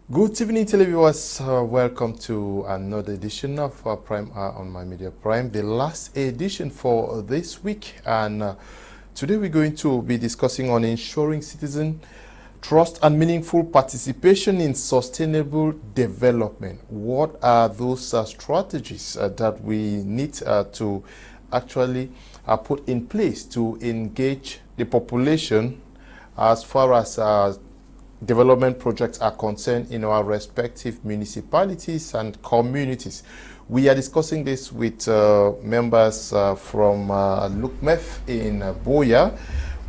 Good evening, televiewers. Welcome to another edition of Prime Hour on My Media Prime, the last edition for this week. And today we're going to be discussing on ensuring citizen trust and meaningful participation in sustainable development. What are those strategies that we need to actually put in place to engage the population as far as development projects are concerned in our respective municipalities and communities? We are discussing this with members from LUCMEF in Boya,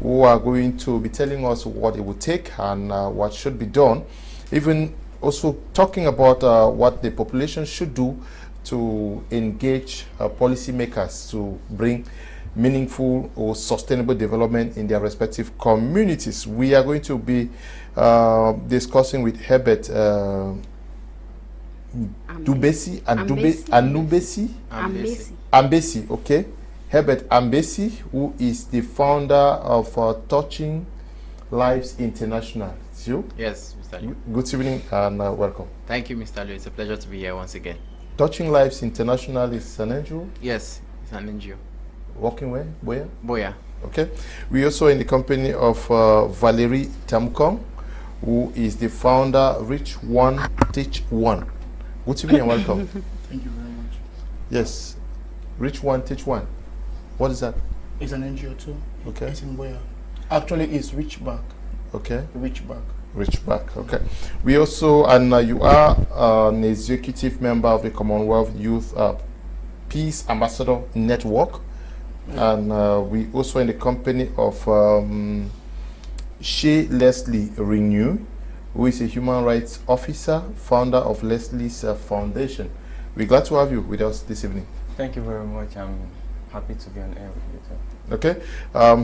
who are going to be telling us what it would take and what should be done, even also talking about what the population should do to engage policymakers to bring meaningful or sustainable development in their respective communities. We are going to be discussing with Herbert Ambesi, okay. Herbert Ambesi, who is the founder of Touching Lives International. It's you? Yes, Mr. Liu. Good evening and welcome. Thank you, Mr. Liu. It's a pleasure to be here once again. Touching Lives International is an NGO? Yes, it's an NGO. Working where? Boya? Boya. Okay. We also in the company of Valerie Tamukong, who is the founder Reach One, Teach One. Good evening and welcome. Thank you very much. Yes. Reach One, Teach One. What is that? It's an NGO too. Okay. It's in Boya. Actually, it's Reach Back. Okay. Reach Back. Reach Back. Okay. We also, and you are an executive member of the Commonwealth Youth Peace Ambassador Network. And we also in the company of Shey Lesley Ringnyu, who is a human rights officer, founder of Lesley's Foundation. We're glad to have you with us this evening. Thank you very much. I'm happy to be on air with you too. Okay.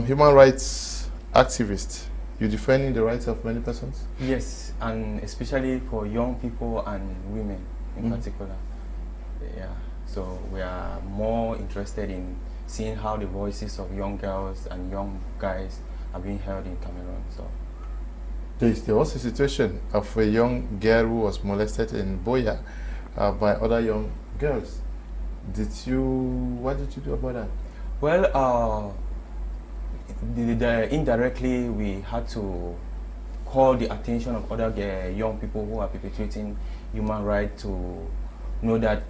Human rights activist. You're defending the rights of many persons? Yes, and especially for young people and women in particular. Yeah. So we are more interested in seeing how the voices of young girls and young guys are being heard in Cameroon. So there was a situation of a young girl who was molested in Boya by other young girls. What did you do about that? Well, indirectly we had to call the attention of other young people who are perpetuating human rights to know that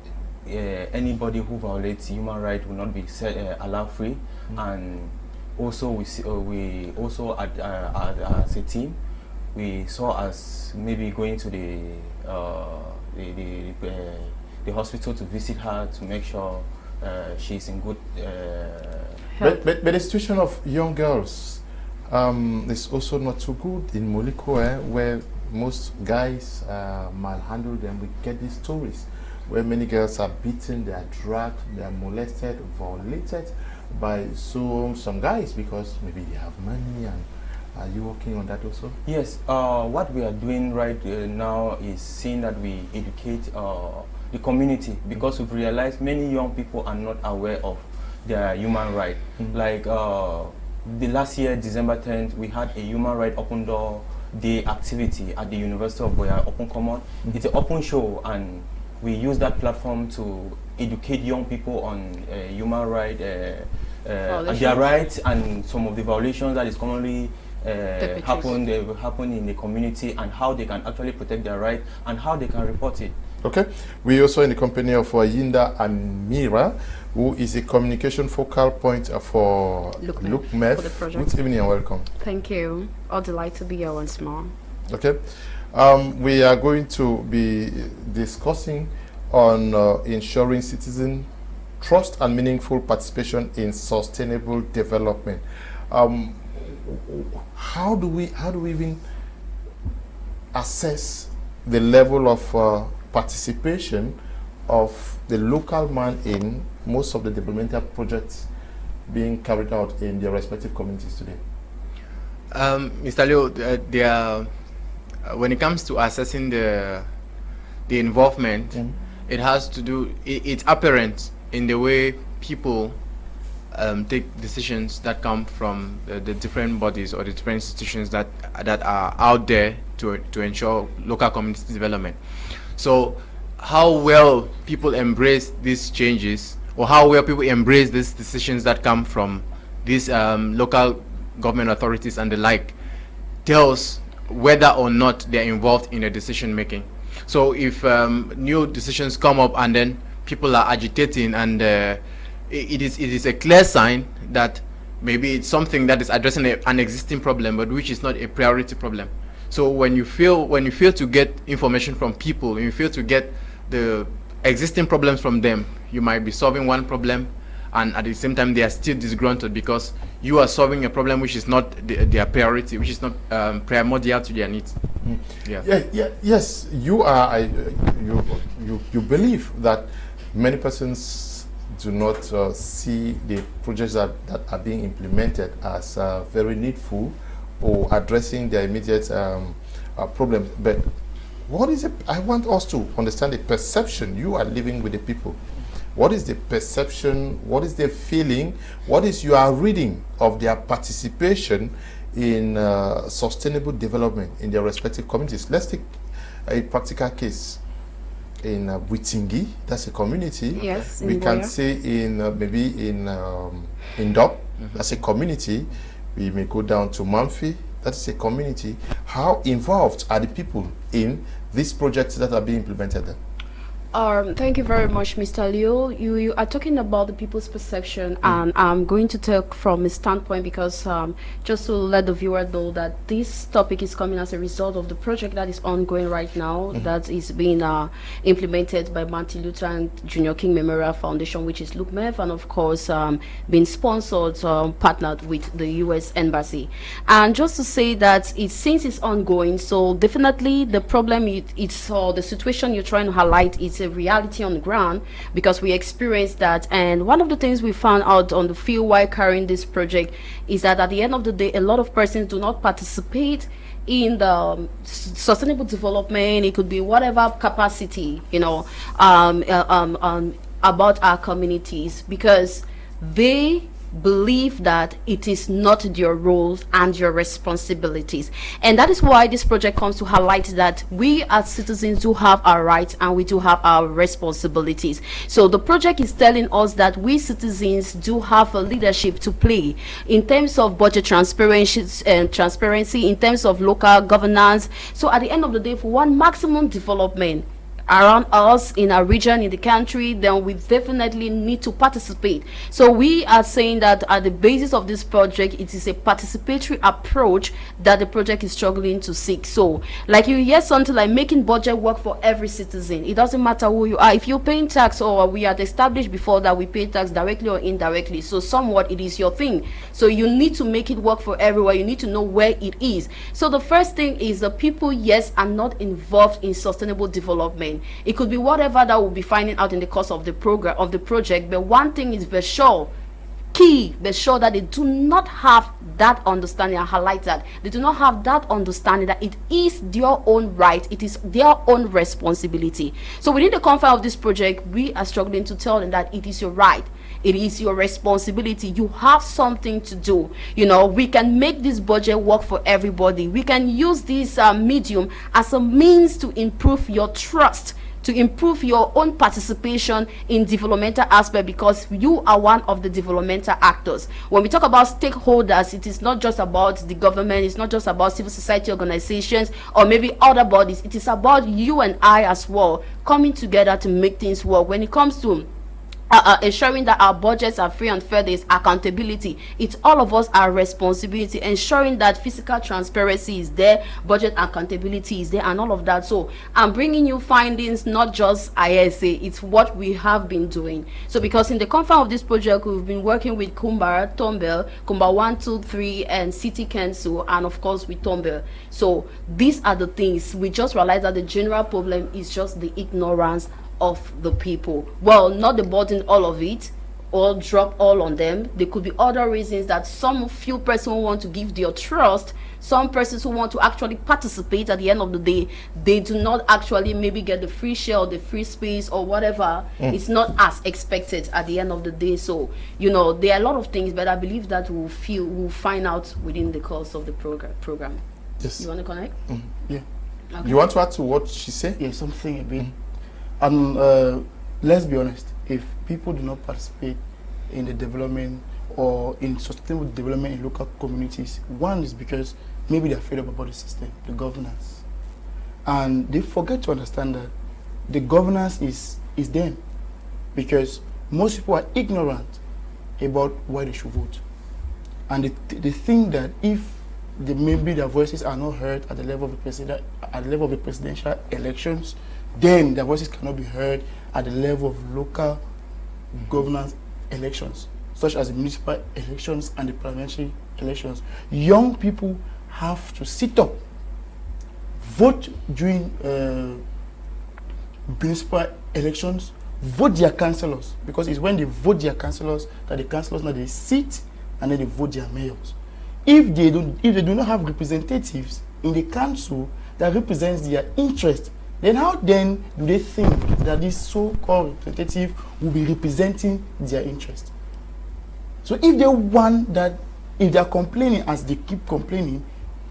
anybody who violates human rights will not be allowed free. And also we also as a team, we saw as maybe going to the hospital to visit her to make sure she's in good health. But the situation of young girls is also not so good in Moliko, where most guys malhandle them. We get these stories where many girls are beaten, they are dragged, they are molested, violated by some guys because maybe they have money. And are you working on that also? Yes. What we are doing right now is seeing that we educate the community, because we've realized many young people are not aware of their human right. Like the last year, December 10th, we had a human right open door day activity at the University of Boya, Open Common. It's an open show, and we use that platform to educate young people on human rights, their rights, and some of the violations that is commonly happen in the community, and how they can actually protect their right and how they can report it. Okay. We also in the company of Yinda and Mira, who is a communication focal point for LUCMEF. Good evening and welcome. Thank you. All delight to be here once more. Okay. We are going to be discussing on ensuring citizen trust and meaningful participation in sustainable development. How do we even assess the level of participation of the local man in most of the developmental projects being carried out in their respective communities today? Mr. Leo, when it comes to assessing the involvement, it has to do, it's apparent in the way people take decisions that come from the different bodies or the different institutions that are out there to ensure local community development. So how well people embrace these changes, or how well people embrace these decisions that come from these local government authorities and the like, tells whether or not they're involved in the decision making. So if new decisions come up and then people are agitating, and it is a clear sign that maybe it's something that is addressing an existing problem, but which is not a priority problem. So when you fail to get information from people, when you fail to get the existing problems from them, you might be solving one problem, and at the same time they are still disgruntled because you are solving a problem which is not their priority, which is not primordial to their needs. Yes, you are. You believe that many persons do not see the projects that are being implemented as very needful or addressing their immediate problems. But what is it? I want us to understand the perception. You are living with the people. What is the perception? What is their feeling? What is your reading of their participation in sustainable development in their respective communities? Let's take a practical case. In Witingi, that's a community. Yes. We can say in maybe in Dop, that's a community. We may go down to Manfi, that's a community. How involved are the people in these projects that are being implemented there? Thank you very much, Mr. Leo. You are talking about the people's perception, and I'm going to talk from a standpoint because just to let the viewer know that this topic is coming as a result of the project that is ongoing right now, that is being implemented by Martin Luther and Junior King Memorial Foundation, which is LUCMEF, and of course being sponsored, partnered with the U.S. Embassy. And just to say that since it's ongoing, so definitely the problem it's the situation you're trying to highlight is a reality on the ground, because we experienced that. And one of the things we found out on the field while carrying this project is that at the end of the day, a lot of persons do not participate in the sustainable development. It could be whatever capacity, about our communities, because they believe that it is not your roles and your responsibilities. And that is why this project comes to highlight that we as citizens do have our rights and we do have our responsibilities. So the project is telling us that we citizens do have a leadership to play in terms of budget transparency, in terms of local governance. So at the end of the day, for one maximum development around us in our region, in the country, then we definitely need to participate. So we are saying that at the basis of this project, it is a participatory approach that the project is struggling to seek. So like you hear something like making budget work for every citizen. It doesn't matter who you are. If you're paying tax, or we had established before that we pay tax directly or indirectly, so somewhat it is your thing. So you need to make it work for everyone. You need to know where it is. So the first thing is the people, yes, are not involved in sustainable development. It could be whatever that we'll be finding out in the course of the program of the project, but one thing is for sure, be sure that they do not have that understanding. I highlight that they do not have that understanding that it is their own right, it is their own responsibility. So within the confines of this project, we are struggling to tell them that it is your right, it is your responsibility. You have something to do. We can make this budget work for everybody. We can use this medium as a means to improve your trust, to improve your own participation in developmental aspect, because you are one of the developmental actors. When we talk about stakeholders, it is not just about the government, it's not just about civil society organizations or maybe other bodies. It is about you and I as well, coming together to make things work. When it comes to ensuring that our budgets are free and fair, there is accountability. It's all of us, our responsibility, ensuring that physical transparency is there, budget accountability is there, and all of that. So I'm bringing you findings, not just ISA, it's what we have been doing. So because in the confines of this project, we've been working with Kumba, Tombel, Kumba 1, 2, 3, and City Council, and of course with Tombel. So these are the things. We just realized that the general problem is just the ignorance of the people. Well, not the burden all of it or drop all on them. There could be other reasons that some few person want to give their trust some persons who want to actually participate, at the end of the day, they do not actually maybe get the free share or the free space or whatever. It's not as expected at the end of the day. So, you know, there are a lot of things, but I believe that we'll find out within the course of the program. Yes. You want to connect? Yeah. Okay. You want to add to what she said? Yeah, something a bit. Let's be honest, if people do not participate in the development or in sustainable development in local communities, one is because maybe they're fed up about the system, the governance. And they forget to understand that the governance is them. Because most people are ignorant about why they should vote. And they think that if maybe their voices are not heard at the level of the presidential elections, then their voices cannot be heard at the level of local governance elections, such as the municipal elections and the parliamentary elections. Young people have to sit up, vote during municipal elections, vote their councillors, because it's when they vote their councillors that the councillors now they sit and then they vote their mayors. If they do not have representatives in the council that represents their interest, then how then do they think that this so-called representative will be representing their interest? So if they want that, if they are complaining as they keep complaining,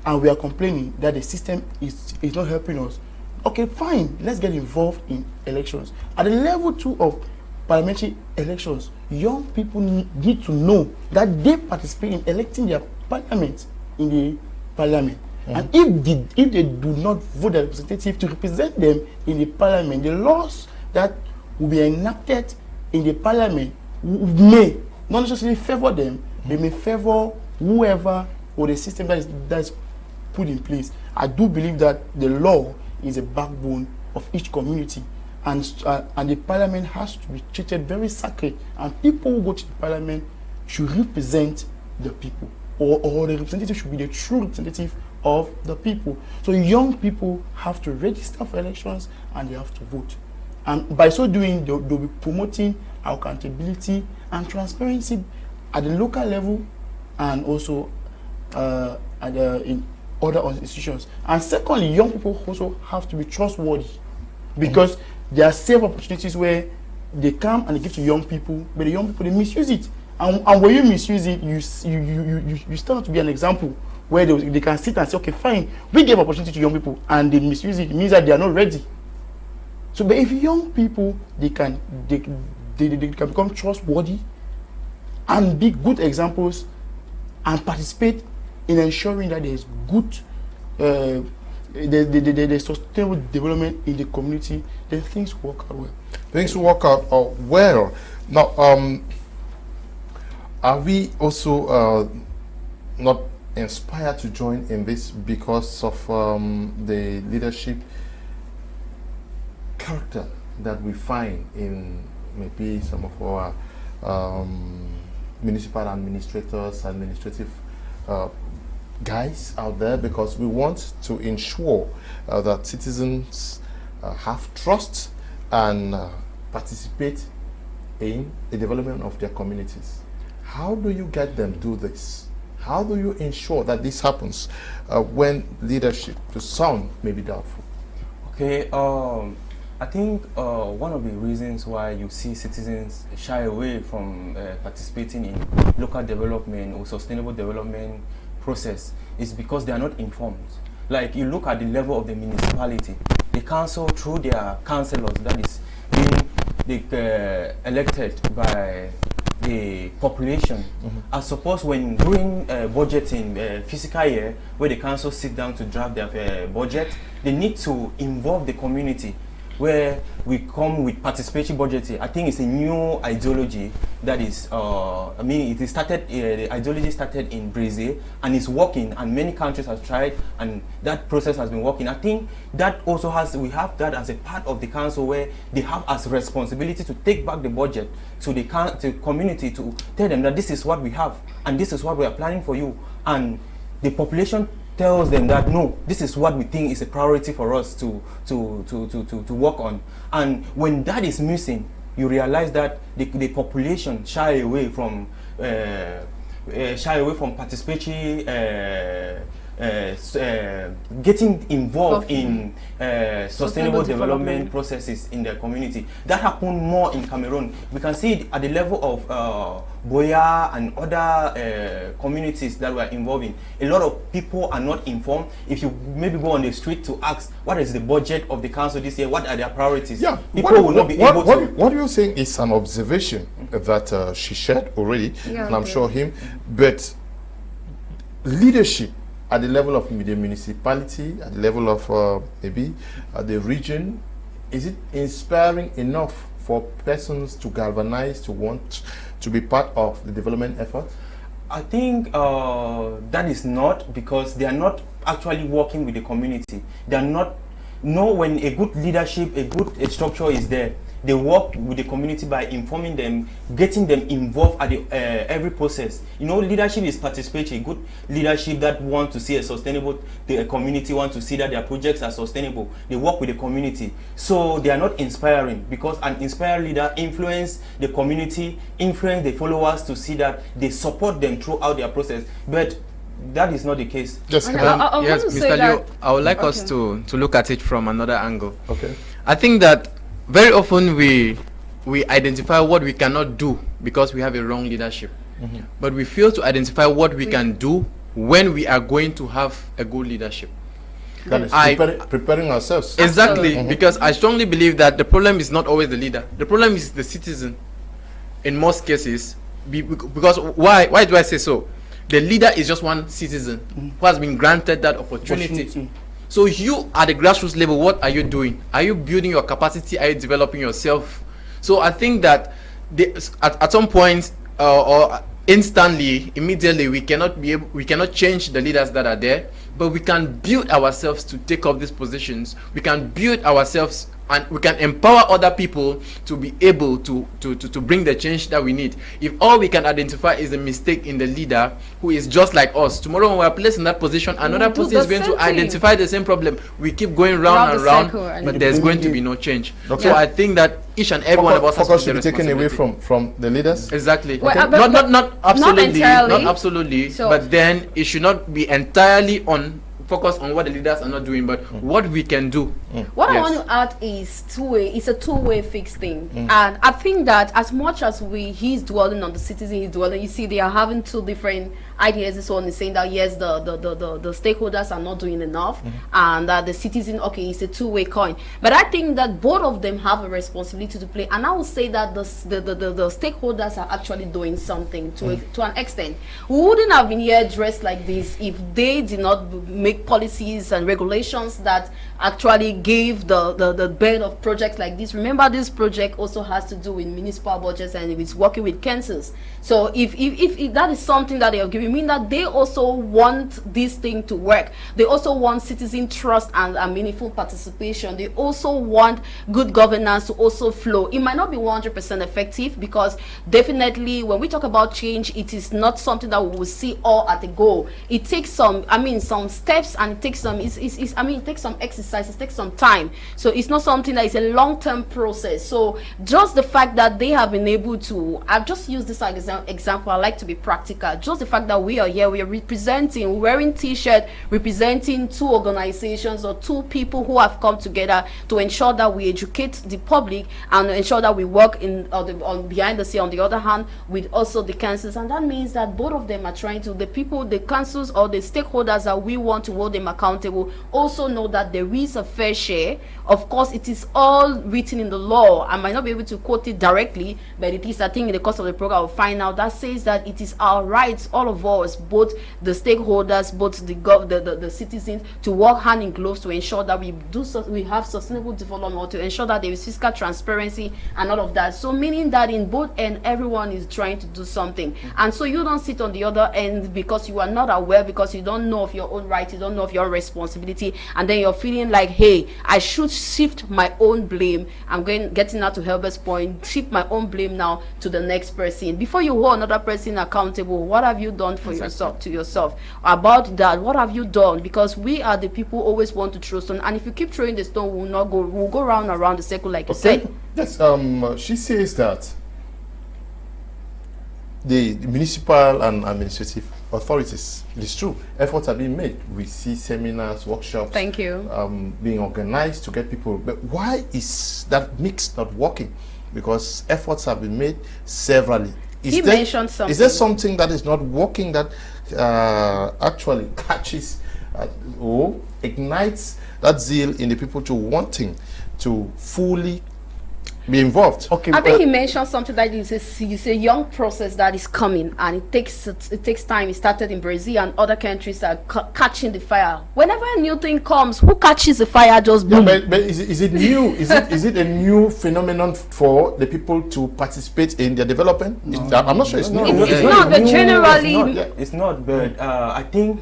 and we are complaining that the system is not helping us, okay, fine, let's get involved in elections. At the level 2 of parliamentary elections, young people need to know that they participate in electing their parliament in the parliament. And if they do not vote their representative to represent them in the parliament, the laws that will be enacted in the parliament may not necessarily favor them, they may favor whoever or the system that is put in place. I do believe that the law is a backbone of each community, and the parliament has to be treated very sacred, and people who go to the parliament should represent the people, or the representative should be the true representative of the people. So young people have to register for elections and they have to vote. And by so doing, they'll be promoting accountability and transparency at the local level and also in other institutions. And secondly, young people also have to be trustworthy, because there are several opportunities where they come and they give to young people, but the young people, they misuse it. And when you misuse it, you start to be an example where they can sit and say, okay, fine, we give opportunity to young people, and they misuse it. It means that they are not ready. So, but if young people, they can become trustworthy and be good examples and participate in ensuring that there is good, the sustainable development in the community, then things work out well. Things work out well. Now, are we also not inspired to join in this because of the leadership character that we find in maybe some of our municipal administrators, administrative guys out there, because we want to ensure that citizens have trust and participate in the development of their communities? How do you get them to do this? How do you ensure that this happens when leadership to some may be doubtful? Okay, I think one of the reasons why you see citizens shy away from participating in local development or sustainable development process is because they are not informed. Like, you look at the level of the municipality, the council through their councillors, that is being elected by the population. I suppose when doing budgeting fiscal year, where the council sit down to draft their budget, they need to involve the community, where we come with participatory budgeting. I think it's a new ideology that is, I mean, it started, the ideology started in Brazil and it's working, and many countries have tried, and that process has been working. I think that also has, we have that as a part of the council, where they have as responsibility to take back the budget to the community, to tell them that this is what we have and this is what we are planning for you, and the population tells them that no, this is what we think is a priority for us to work on. And when that is missing, you realize that the population shy away from participatory getting involved in sustainable development processes in their community. That happened more in Cameroon. We can see it at the level of Boya and other communities that were involved in. A lot of people are not informed. If you maybe go on the street to ask what is the budget of the council this year, what are their priorities, people will not be able to. What you're saying is an observation that she shared already, and I'm sure him, but leadership at the level of the municipality, at the level of maybe the region, is it inspiring enough for persons to galvanize, to want to be part of the development effort? I think that is not, because they are not actually working with the community. They are not when a good leadership, a good structure is there. They work with the community by informing them, getting them involved at the, every process. You know, leadership is participatory. Good leadership that want to see a sustainable, the community want to see that their projects are sustainable. They work with the community. So they are not inspiring, because an inspired leader influence the community, influence the followers to see that they support them throughout their process. But that is not the case. Just yes, Mr. Liu, I would like us to look at it from another angle. Okay. I think that very often we identify what we cannot do because we have a wrong leadership. But we fail to identify what we can do when we are going to have a good leadership. That is preparing ourselves. Exactly, because I strongly believe that the problem is not always the leader. The problem is the citizen in most cases. Because why do I say so? The leader is just one citizen who has been granted that opportunity. So you at the grassroots level, what are you doing? Are you building your capacity? Are you developing yourself? So I think that at some point or instantly, immediately, we cannot change the leaders that are there, but we can build ourselves to take up these positions. We can build ourselves and we can empower other people to be able to bring the change that we need. If all we can identify is a mistake in the leader who is just like us, tomorrow when we are placed in that position, another person is going to identify the same problem. We keep going round and round, but there's going to be no change. So I think that each and every one of us has to be taken away from the leaders. Exactly. Well, not absolutely, not absolutely, So but then it should not be entirely on focus on what the leaders are not doing, but what we can do. What I want to add is it's a two-way fixed thing. And I think that as much as he's dwelling on the citizen, you see they are having two different ideas. This one is saying that yes, the stakeholders are not doing enough, and that the citizen, okay, it's a two-way coin. But I think that both of them have a responsibility to play, and I would say that the stakeholders are actually doing something to an extent. We wouldn't have been here dressed like this if they did not make policies and regulations that actually gave the bed of projects like this. Remember, this project also has to do with municipal budgets and it's working with councils. So if that is something that they are giving, mean that they also want this thing to work. They also want citizen trust and meaningful participation. They also want good governance to also flow. It might not be 100% effective, because definitely when we talk about change, it is not something that we will see all at the goal. It takes some steps, and it takes some it takes some exercise, it takes some time. So it's not something that is a long-term process. So just the fact that they have been able to, I've just used this example, I like to be practical. Just the fact that we are here, we are representing, wearing t-shirt, representing two organizations or two people who have come together to ensure that we educate the public and ensure that we work on behind the scene, on the other hand, with also the councils. And that means that both of them are trying to, the councils or the stakeholders that we want to hold them accountable, also know that there is a fair share. Of course, it is all written in the law. I might not be able to quote it directly, but it is, I think, in the course of the program we'll find out, that says that it is our rights, all of us, both the stakeholders, both the citizens, to work hand in glove to ensure that we have sustainable development, to ensure that there is fiscal transparency and all of that. So meaning that in both ends, everyone is trying to do something. And so you don't sit on the other end because you are not aware, because you don't know of your own rights, you don't know of your own responsibility, and then you're feeling like, hey, I should shift my own blame. I'm getting out to Herbert's point, shift my own blame now to the next person. Before you hold another person accountable, what have you done for yourself, to yourself about that? What have you done? Because we are the people who always want to throw stone, and if you keep throwing the stone, we'll go round and round the circle, like you said. Yes. She says that the municipal and administrative authorities. It's true. Efforts are being made. We see seminars, workshops. Thank you. Being organized to get people. But why is that mix not working? Because efforts have been made severally. He mentioned something. Is there something that is not working that actually catches or ignites that zeal in the people to wanting to fully be involved? Okay. I think he mentioned something that it's a young process that is coming, and it takes time. It started in Brazil, and other countries are catching the fire. Whenever a new thing comes, who catches the fire just boom. Yeah, but is it new? is it a new phenomenon for the people to participate in their development? No. I'm not sure it's new. It's not, but generally it's not. But I think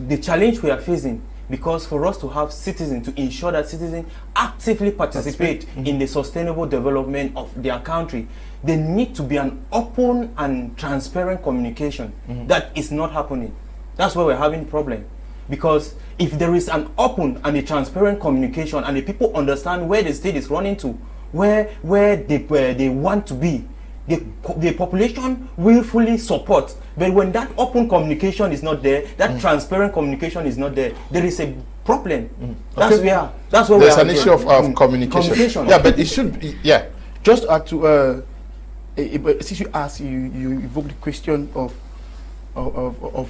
the challenge we are facing, because for us to have citizens, to ensure that citizens actively participate in the sustainable development of their country, there need to be an open and transparent communication. That is not happening. That's why we're having problem. Because if there is an open and a transparent communication, and the people understand where the state is running to, where they want to be, the population will fully support. But when that open communication is not there, that transparent communication is not there, there is a problem. That's where there's an issue of communication. Yeah, but it should be. Yeah. Just to since you asked, you evoked the question of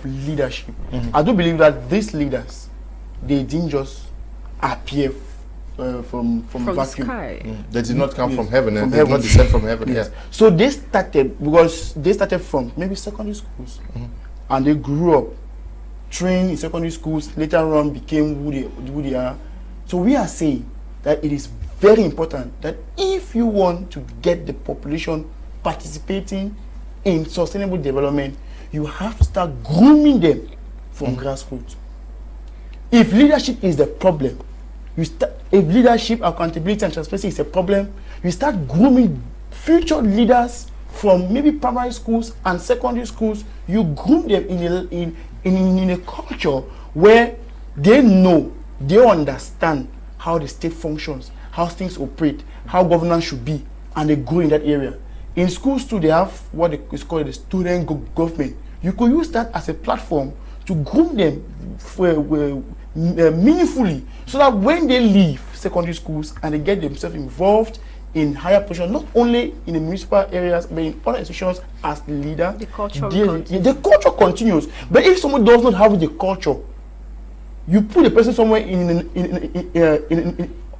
leadership. I do believe that these leaders, they didn't just appear from the sky. They did not come from heaven, and From they did not heaven. descend from heaven. Yes. Yeah. So they started from maybe secondary schools, and they grew up, trained in secondary schools, later on became who they are. So we are saying that it is very important that if you want to get the population participating in sustainable development, you have to start grooming them from grassroots. If leadership is the problem, if leadership, accountability and transparency is a problem, you start grooming future leaders from maybe primary schools and secondary schools. You groom them in a culture where they know, they understand how the state functions, how things operate, how governance should be, and they grow in that area. In schools too, they have what is called the student government. You could use that as a platform to groom them meaningfully, so that when they leave secondary schools and they get themselves involved in higher positions, not only in the municipal areas but in other institutions as the leader, The culture the culture continues. But if someone does not have the culture, you put the person somewhere in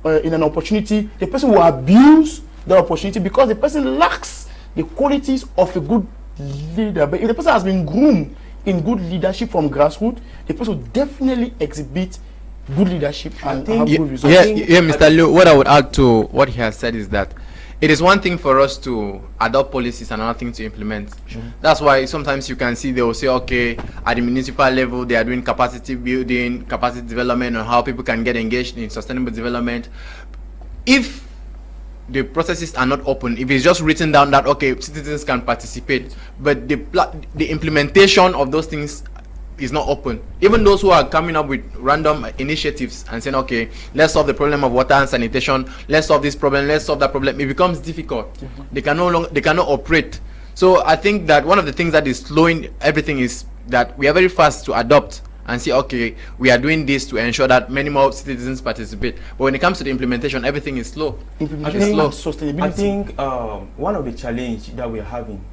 an opportunity, the person will abuse the opportunity because the person lacks the qualities of a good leader. But if the person has been groomed in good leadership from grassroots, the person will definitely exhibit good leadership and have good results. Yeah, Mr. Liu, what I would add to what he has said is that it is one thing for us to adopt policies and another thing to implement. That's why sometimes you can see they will say, okay, at the municipal level, they are doing capacity building, capacity development on how people can get engaged in sustainable development. If the processes are not open, if it's just written down that, okay, citizens can participate, but the implementation of those things is not open. Even those who are coming up with random initiatives and saying, okay, let's solve the problem of water and sanitation, let's solve this problem, let's solve that problem, it becomes difficult. They cannot operate. So I think that one of the things that is slowing everything is that we are very fast to adopt and say, okay, we are doing this to ensure that many more citizens participate. But when it comes to the implementation, everything is slow. Implementation and sustainability. I think one of the challenges that we are having,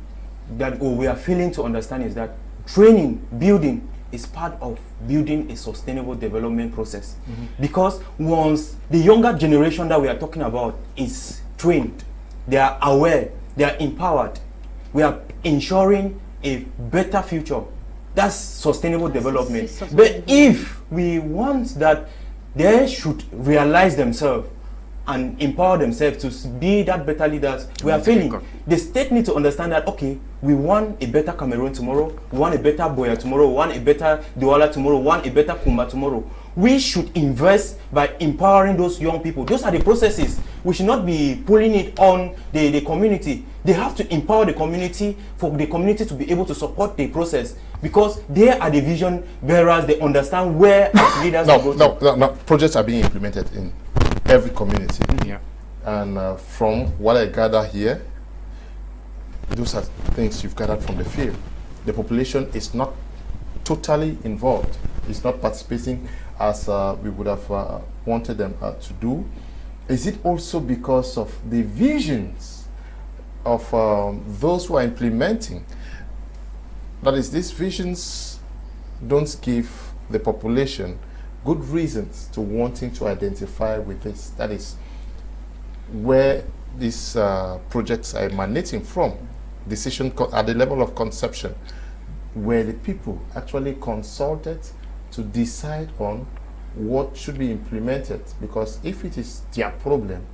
that we are failing to understand, is that training, building is part of building a sustainable development process. Because once the younger generation that we are talking about is trained, they are aware, they are empowered, we are ensuring a better future. That's sustainable development. But if we want that they should realize themselves and empower themselves to be that better leaders, we are failing. The state needs to understand that, okay, we want a better Cameroon tomorrow, we want a better Boya tomorrow, we want a better Douala tomorrow, we want a better Kumba tomorrow. We should invest by empowering those young people. Those are the processes. We should not be pulling it on the community. They have to empower the community for the community to be able to support the process, because they are the vision bearers. They understand where as leaders No, projects are being implemented in every community. Yeah. And from what I gather here, those are things you've gathered from the field. The population is not totally involved, is not participating as we would have wanted them to do? Is it also because of the visions of those who are implementing? That is, these visions don't give the population good reasons to wanting to identify with this. That is where these projects are emanating from. Decision at the level of conception, where the people actually consulted to decide on what should be implemented, because if it is their problem,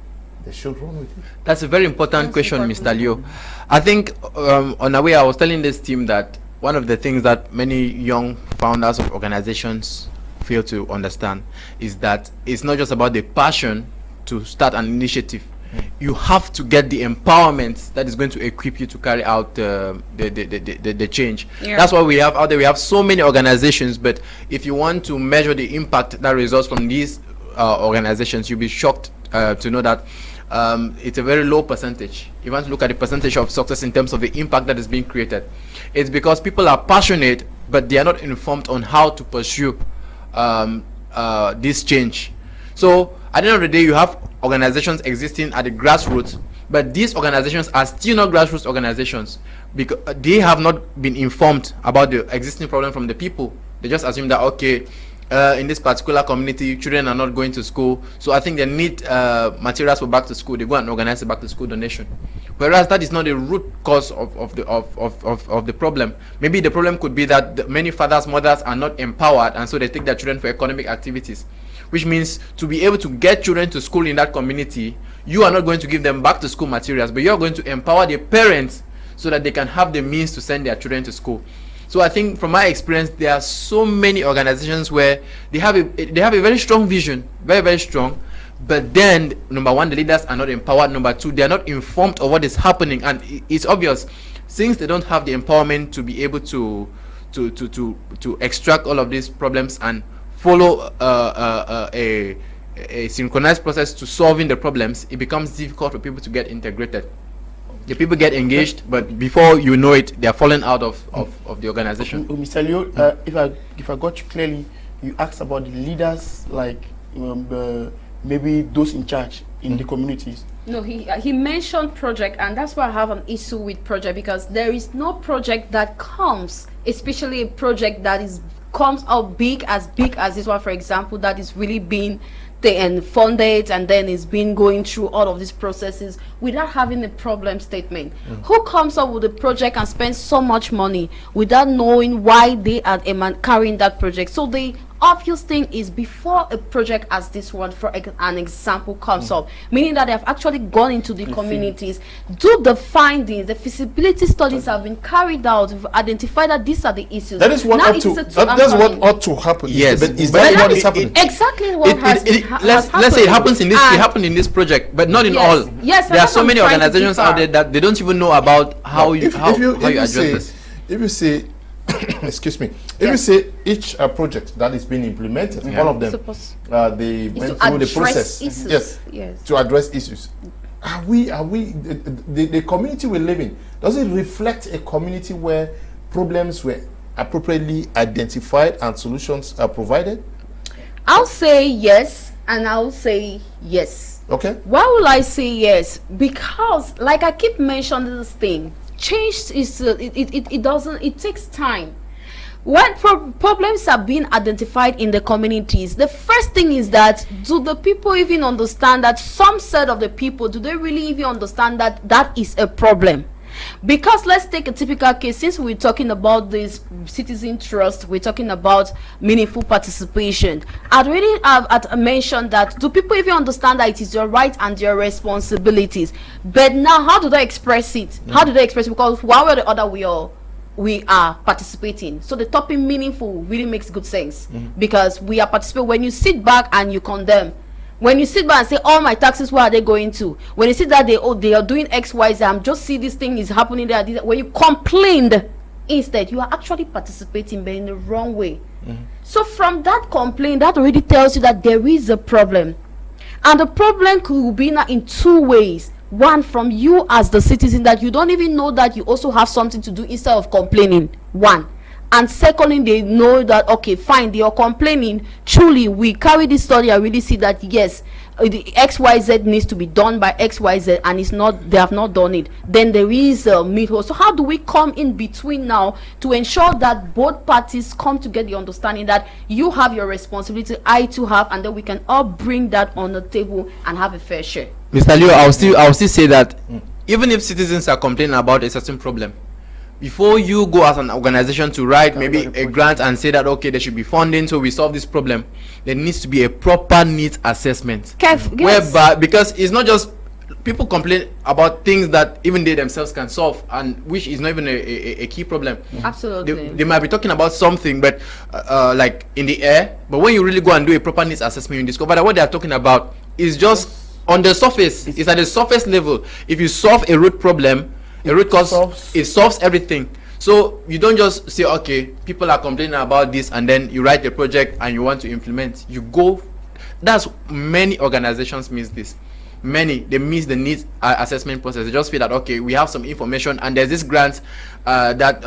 they should run with it. That's a very important question, Mr. Leo. I think on our way, I was telling this team that one of the things that many young founders of organizations fail to understand is that it's not just about the passion to start an initiative. You have to get the empowerment that is going to equip you to carry out the change. Yeah. That's why we have out there. We have so many organizations, but if you want to measure the impact that results from these organizations, you'll be shocked to know that it's a very low percentage. You want to look at the percentage of success in terms of the impact that is being created. It's because people are passionate, but they are not informed on how to pursue this change. So at the end of the day, you have organizations existing at the grassroots, but these organizations are still not grassroots organizations because they have not been informed about the existing problem from the people. They just assume that, okay, in this particular community, children are not going to school, so I think they need materials for back to school. They go and organize a back to school donation. Whereas that is not the root cause of the problem. Maybe the problem could be that many fathers, mothers are not empowered, and so they take their children for economic activities. Which means to be able to get children to school in that community, you are not going to give them back to school materials, but you're going to empower the parents so that they can have the means to send their children to school. So I think from my experience, there are so many organizations where they have a very strong vision, very, very strong, but then number one, the leaders are not empowered. Number two, they are not informed of what is happening, and it's obvious since they don't have the empowerment to be able to extract all of these problems and follow a synchronized process to solving the problems. It becomes difficult for people to get integrated. The people get engaged, but before you know it, they are falling out of the organization. Mr. Leo, if I got you clearly, you asked about the leaders, like maybe those in charge in the communities. No, he mentioned project, and that's why I have an issue with project, because there is no project that comes, especially a project that comes out big as this one, for example, that is really being funded and then is been going through all of these processes without having a problem statement. Who comes up with a project and spends so much money without knowing why they are carrying that project? So the obvious thing is, before a project as this one, for an example, comes up, meaning that they have actually gone into the communities, do the findings, the feasibility studies have been carried out, we've identified that these are the issues. That is what that's what ought to happen. Yes, but is that what is happening? Exactly what let's say it happens in this. It happened in this project, but not in all. Yes, there are so many organizations out there that they don't even know about how you address this. If you say, excuse me, if you say each project that is being implemented, all of them, they went through the process. Issues. Yes, to address issues. Are we the community we live in? Does it reflect a community where problems were appropriately identified and solutions are provided? I'll say yes, and I'll say yes. Okay. Why will I say yes? Because, like I keep mentioning this thing, change is it takes time. When problems are being identified in the communities, the first thing is that, do the people even understand that, some set of the people, do they really even understand that that is a problem? Because let's take a typical case. Since we're talking about this citizen trust, we're talking about meaningful participation. I'd really have mentioned that, do people even understand that it is your right and your responsibilities? But now, how do they express it? How do they express it? Because one way or the other, we are participating. So the topic meaningful really makes good sense, because we are participating. When you sit back and you condemn, when you sit back and say, all my taxes, where are they going to? When you see that they are doing X, Y, Z, I'm just see this thing is happening there. When you complained, instead you are actually participating, but in the wrong way. So from that complaint, that already tells you that there is a problem, and the problem could be now in two ways. One, from you as the citizen, that you don't even know that you also have something to do instead of complaining. One. and secondly, they know that, okay, fine, they are complaining. Truly, we carry this story. I really see that, yes, the XYZ needs to be done by XYZ, and it's not, they have not done it. Then there is a middle. So how do we come in between now to ensure that both parties come to get the understanding that you have your responsibility, I too have, and then we can all bring that on the table and have a fair share? Mr. Leo, I'll still say that even if citizens are complaining about a certain problem, before you go as an organization to write maybe a grant and say that, okay, there should be funding so we solve this problem, there needs to be a proper needs assessment. Whereby, because it's not just people complain about things that even they themselves can solve, and which is not even a key problem. Absolutely. They might be talking about something, but like in the air, but when you really go and do a proper needs assessment, you discover that what they are talking about is just on the surface. It's at the surface level. If you solve a root problem, a root cause, it solves everything. So you don't just say, okay, people are complaining about this, and then you write a project and you want to implement. You go. That's many organizations miss this. They miss the needs assessment process. They just feel that, okay, we have some information and there's this grant that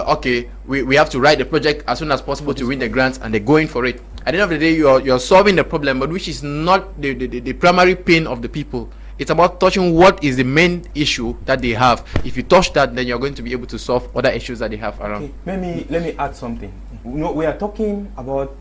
okay, we have to write the project as soon as possible to win the grant, and they're going for it. At the end of the day, you're solving the problem, but which is not the primary pain of the people. It's about touching what is the main issue that they have. If you touch that, then you're going to be able to solve other issues that they have around. Okay, let me add something. You know, we are talking about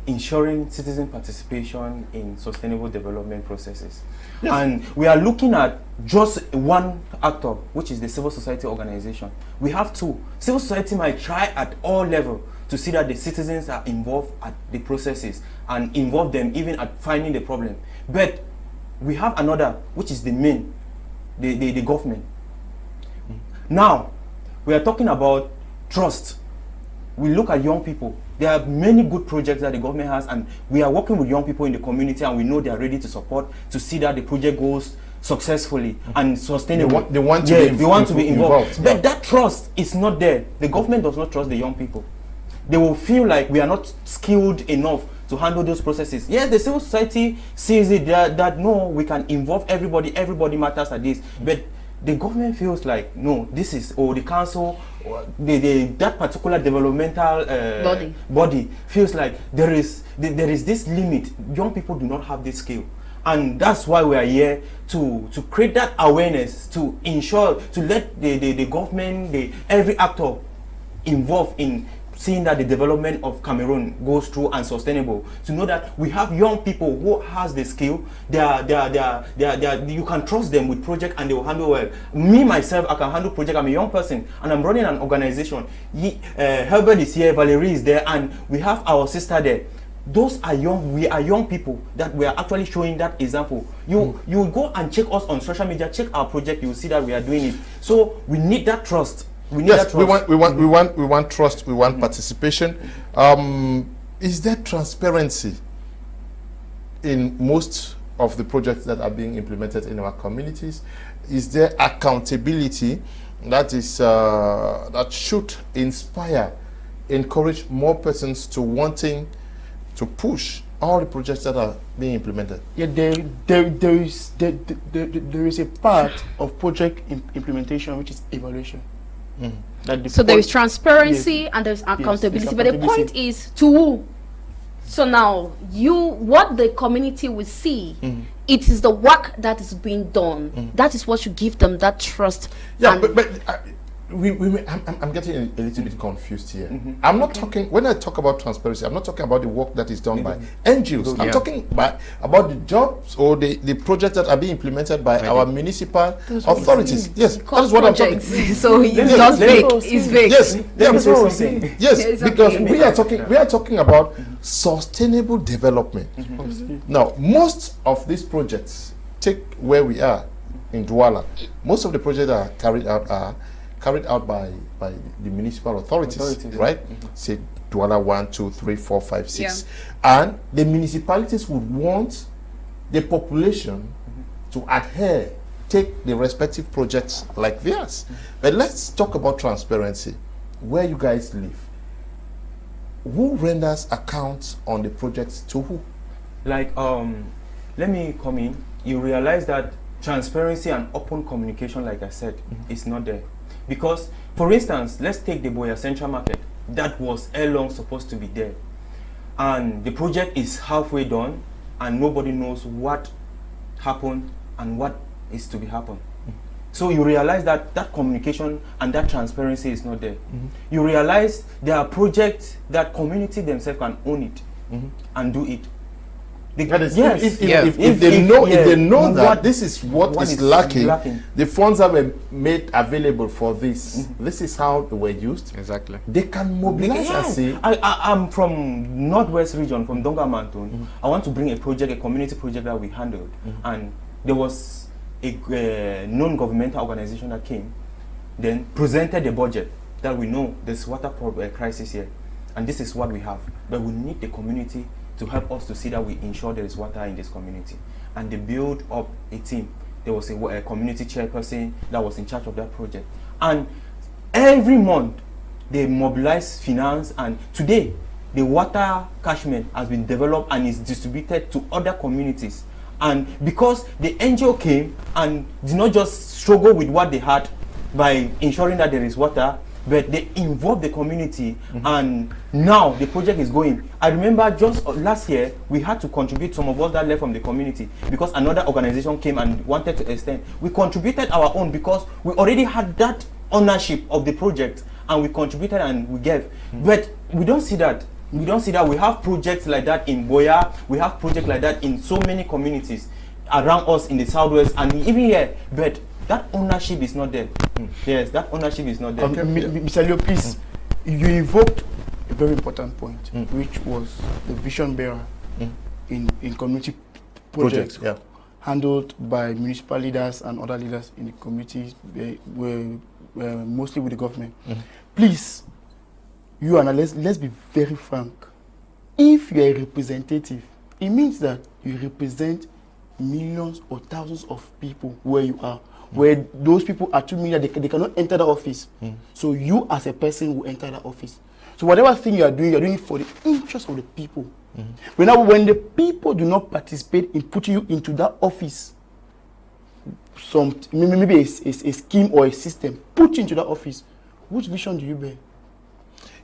ensuring citizen participation in sustainable development processes. Yes. And we are looking at just one actor, which is the civil society organization. We have two. Civil society might try at all levels to see that the citizens are involved at the processes and involve them even at finding the problem. But we have another, which is the main, the government. Now, we are talking about trust. We look at young people. There are many good projects that the government has, and we are working with young people in the community, and we know they are ready to support, to see that the project goes successfully and sustainable. They want to be involved. But that trust is not there. The government does not trust the young people. They will feel like we are not skilled enough to handle those processes. Yes, the civil society sees it that no, we can involve everybody matters at this. But the government feels like, no, this is, or the council, or that particular developmental body feels like there is this limit. Young people do not have this skill. And that's why we are here to create that awareness, to ensure, to let the government, every actor involved in seeing that the development of Cameroon goes through and sustainable, to know that we have young people who has the skill. You can trust them with project and they will handle well. Me myself, I can handle project. I'm a young person and I'm running an organization. Herbert is here, Valerie is there, and we have our sister there. Those are young. We are young people that we are actually showing that example. You go and check us on social media, check our project. You will see that we are doing it. So we need that trust. We need that trust. We want trust. We want participation. Is there transparency in most of the projects that are being implemented in our communities? Is there accountability that is that should inspire, encourage more persons to wanting to push all the projects that are being implemented? Yeah, there is a part of project implementation which is evaluation. So there is transparency and there's accountability, but the point is to who? So now what the community will see, it is the work that is being done. That is what should give them that trust. Yeah, but I'm getting a little bit confused here. I'm not talking, when I talk about transparency, I'm not talking about the work that is done by NGOs. I'm talking about the jobs or the projects that are being implemented by our municipal authorities. Yes, that is what I'm talking. So it's not fake. It's fake. Yes, because we are talking about sustainable development. Now, most of these projects, take where we are in Douala, most of the projects that are carried out by the municipal authorities, right? Say Douala 1, 2, 3, 4, 5, 6. And the municipalities would want the population to adhere, take the respective projects like theirs. But let's talk about transparency. Where you guys live, who renders accounts on the projects to who? Like, let me come in. You realize that transparency and open communication, like I said, is not there. Because, for instance, let's take the Boya Central Market. that was all along supposed to be there. And the project is halfway done, and nobody knows what happened and what is to be happened. So you realize that that communication and that transparency is not there. You realize there are projects that community themselves can own it and do it. That is, yes. If they know that this is what is lacking, the funds that were made available for this, this is how they were used. Exactly. They can mobilize and say, I'm from Northwest region, from Donga Mountain. I want to bring a project, a community project that we handled. And there was a non-governmental organization that came, then presented the budget that we know there's water crisis here. And this is what we have. But we need the community to help us to see that we ensure there is water in this community. And they built up a team. There was a community chairperson that was in charge of that project. And every month, they mobilize finance, and today, the water catchment has been developed and is distributed to other communities. And because the NGO came and did not just struggle with what they had by ensuring that there is water, but they involved the community, and now the project is going. I remember just last year, we had to contribute, some of us that left from the community, because another organization came and wanted to extend. We contributed our own because we already had that ownership of the project, and we contributed and we gave. But we don't see that. We don't see that. We have projects like that in Boya. We have projects like that in so many communities around us in the Southwest and even here. But that ownership is not there. Yes, that ownership is not there. Okay, Mr. Leo, please, you invoked a very important point, which was the vision bearer in community projects handled by municipal leaders and other leaders in the community, mostly with the government. Please, you and I, let's be very frank. If you are a representative, it means that you represent millions or thousands of people where you are, where those people are 2 million, they cannot enter the office. So you as a person will enter the office. So whatever thing you are doing it for the interest of the people. But now when the people do not participate in putting you into that office, maybe a scheme or a system, put you into that office, which vision do you bear?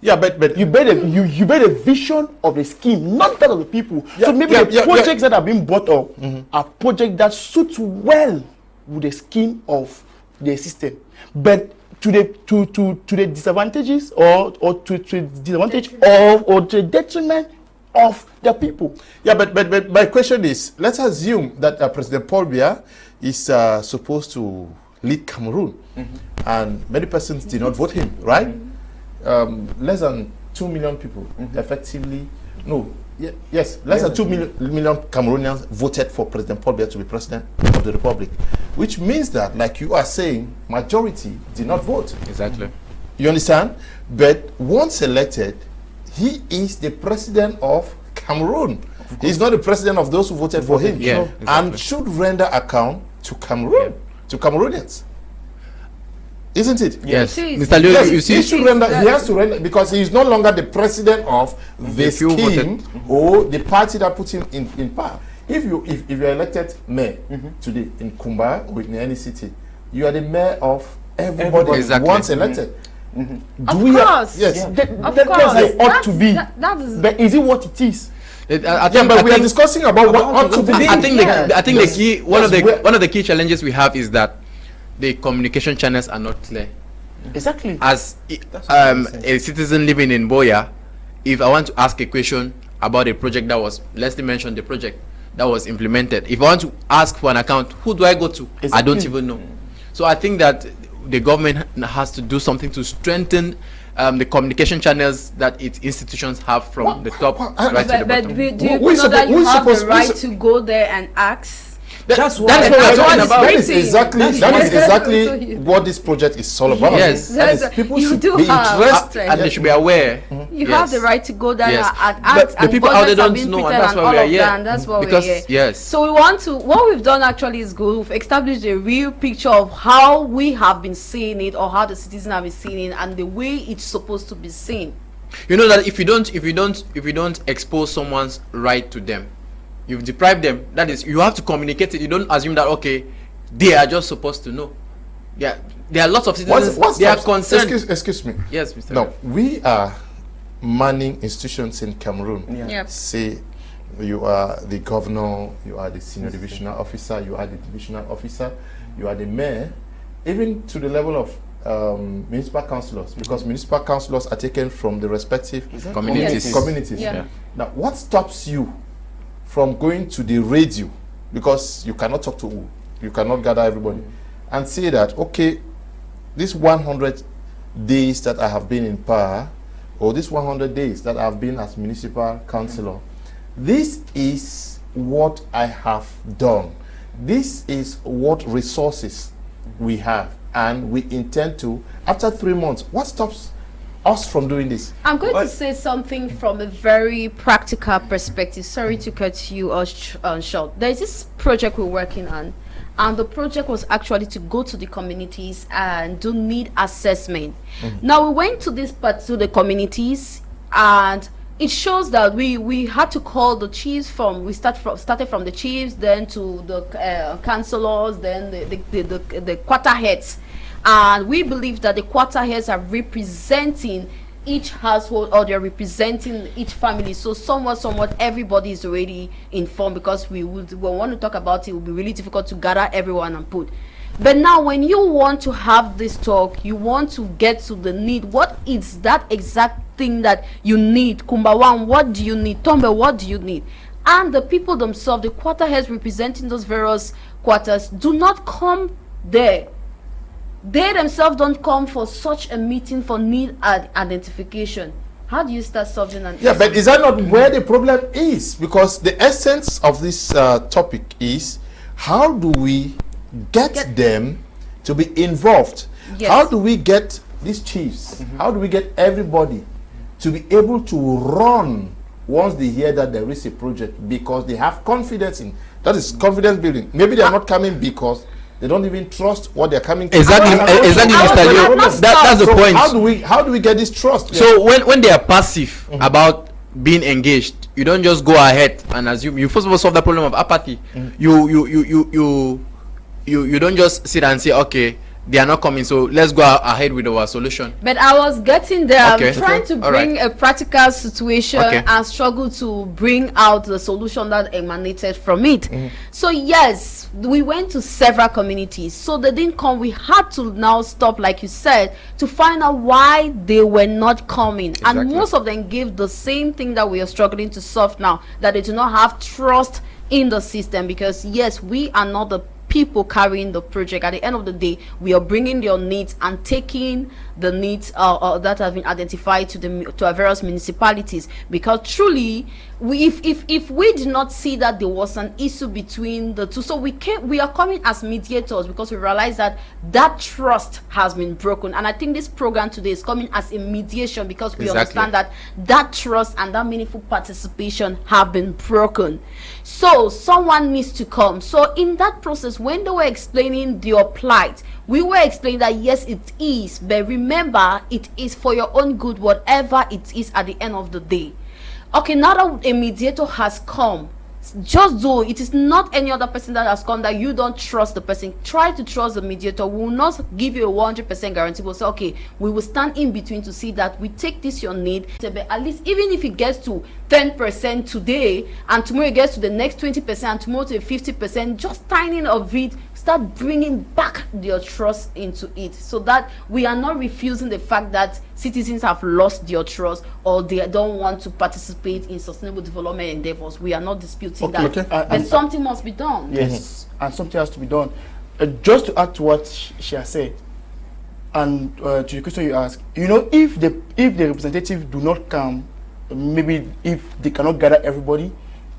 Yeah, but you bear the vision of the scheme, not that of the people. So maybe the projects that are being brought up are projects that suit well with the scheme of the system, but to the disadvantages or to the disadvantage of or to the detriment of the people. Yeah, but my question is, let's assume that President Paul Biya is supposed to lead Cameroon, and many persons did not vote him, right? Less than 2 million people effectively, less than 2 million Cameroonians voted for President Paul Biya to be president of the republic, which means that, like you are saying, majority did not vote. Exactly. You understand? But once elected, he is the president of Cameroon. He's not the president of those who voted for him. Yeah, exactly. And should render account to Cameroon, to Cameroonians. Isn't it? Yes. Mr. Leo, you see, he has to render, because he is no longer the president of the scheme or the party that put him in power. If you are elected mayor today in Kumba or in any city, you are the mayor of everybody once elected. Of course. Yes. Of That's course. how it ought to be. That is. But is it what it is? But we are discussing about what ought to be. I think the key, one of the key challenges we have is that the communication channels are not clear. Exactly. As a citizen living in Boya, if I want to ask a question about a project that was, Lesley mentioned the project that was implemented, if I want to ask for an account, who do I go to? Exactly. I don't even know. So I think that the government has to do something to strengthen the communication channels that its institutions have from the top right to the bottom. But do you know that you have the right to go there and ask? That's what we're talking about. That is exactly what this project is all about. Yes, people you should do be have interested, and they should be aware. You have the right to go there and ask. But the people out there don't know, and that's why we are here. That's why we're here. Yes. So we want to. What we've done actually is good. We've established a real picture of how we have been seeing it, or how the citizens have been seeing it, and the way it's supposed to be seen. You know that if you don't expose someone's right to them, you've deprived them. That is, you have to communicate it. You don't assume that, okay, they are just supposed to know. Yeah, there are lots of citizens. They are concerned. Excuse me. Yes, Mr. No, we are manning institutions in Cameroon. Yeah. Yep. Say you are the governor, you are the senior divisional officer, you are the divisional officer, you are the mayor, even to the level of municipal councillors, because municipal councillors are taken from the respective Communities. communities. Yeah. Now, what stops you from going to the radio, because you cannot talk to, you cannot gather everybody, and say that, okay, this 100 days that I have been in power, or this 100 days that I have been as municipal councillor, this is what I have done. This is what resources we have, and we intend to, after 3 months, what stops us from doing this? I'm going to say something from a very practical perspective. Sorry to cut you short. There's this project we're working on, and the project was actually to go to the communities and do need assessment. Now we went to this part to the communities, and it shows that we had to call the chiefs from, started from the chiefs, then to the councillors, then the quarter heads. And we believe that the quarter heads are representing each household, or they're representing each family. So somewhat everybody is already informed, because we want to talk about it. It will be really difficult to gather everyone and put. But now when you want to have this talk, you want to get to the need. What is that exact thing that you need? Kumbawan, what do you need? Tombe, what do you need? And the people themselves, the quarter heads representing those various quarters, do not come there. They themselves don't come for such a meeting for need identification. How do you start solving an issue? But is that not where the problem is? Because the essence of this topic is, how do we get them to be involved? Yes. How do we get these chiefs, how do we get everybody to be able to run once they hear that there is a project, because they have confidence in, that is confidence building. Maybe they are not coming because they don't even trust what they're coming to. Exactly, Mr. Leo. That's the point. How do we get this trust? So when they are passive about being engaged, you don't just go ahead and assume. You first of all solve the problem of apathy. You don't just sit and say, okay, they are not coming, so let's go ahead with our solution. But I was getting there. Okay. I'm trying to bring a practical situation and struggle to bring out the solution that emanated from it. So yes, we went to several communities, so they didn't come. We had to now stop, like you said, to find out why they were not coming. And most of them gave the same thing that we are struggling to solve now, that they do not have trust in the system. Because yes, we are not the people carrying the project. At the end of the day, we are bringing their needs and taking the needs that have been identified to our various municipalities. Because truly, if we did not see that there was an issue between the two, so we are coming as mediators, because we realize that trust has been broken. And I think this program today is coming as a mediation, because we understand that trust and that meaningful participation have been broken. So someone needs to come. So in that process, when they were explaining their plight, we were explaining that yes, it is, but remember, it is for your own good, whatever it is at the end of the day. Okay, now that a mediator has come, just though it is not any other person that has come that you don't trust the person, try to trust the mediator. We will not give you a 100% guarantee. We'll say, okay, we will stand in between to see that we take this your need, but at least even if it gets to 10% today, and tomorrow it gets to the next 20%, and tomorrow to 50%, just tiny of it, start bringing back your trust into it, so that we are not refusing the fact that citizens have lost their trust, or they don't want to participate in sustainable development endeavors. We are not disputing that. But something must be done. Yes, and something has to be done. Just to add to what she has said, and to the question you asked, you know, if the representatives do not come, maybe if they cannot gather everybody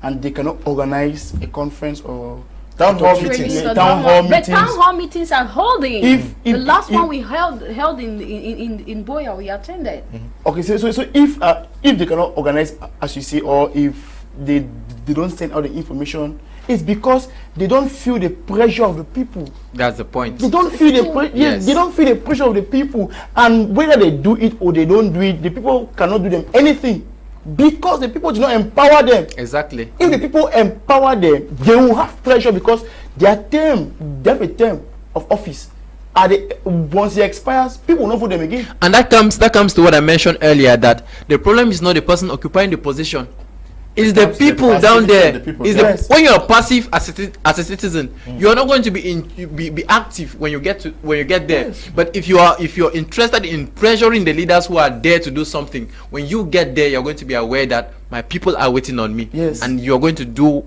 and they cannot organize a conference or town hall meetings. But town hall meetings are holding. The last one we held in Boya, we attended. Okay, so if they cannot organize, as you say, or if they don't send out the information, it's because they don't feel the pressure of the people. That's the point. They don't feel they don't feel the pressure of the people, and whether they do it or they don't do it, the people cannot do them anything, because the people do not empower them. Exactly. If the people empower them, they will have pressure, because they have a term of office. once he expires, people will not vote them again. And that comes to what I mentioned earlier, that the problem is not the person occupying the position. It's the people down there. When you are passive as a citizen, you are not going to be active when you get there. Yes. But if you're interested in pressuring the leaders who are there to do something, when you get there, you're going to be aware that my people are waiting on me. Yes. And you're going to do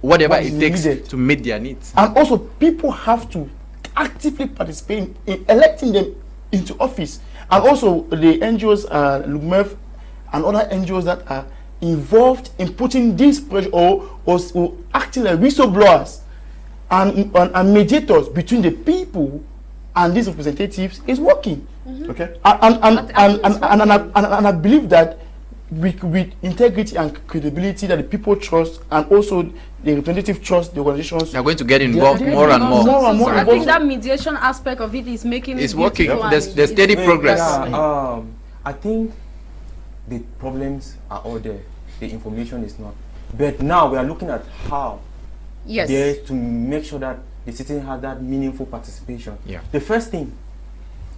whatever What it is takes needed to meet their needs. And also, people have to actively participate in electing them into office. And also, the NGOs, LUMEF, and other NGOs that are involved in putting this pressure or acting like whistleblowers and mediators between the people and these representatives is working. Okay. And I believe that with integrity and credibility that the people trust, and also the representative trust the organizations, They're going to get involved more and more. So I think that mediation aspect of it is making it's it working. beautiful. There's steady progress. Yeah, I think the problems are all there. The information is not. But now we are looking at how there to make sure that the citizen has that meaningful participation. Yeah. The first thing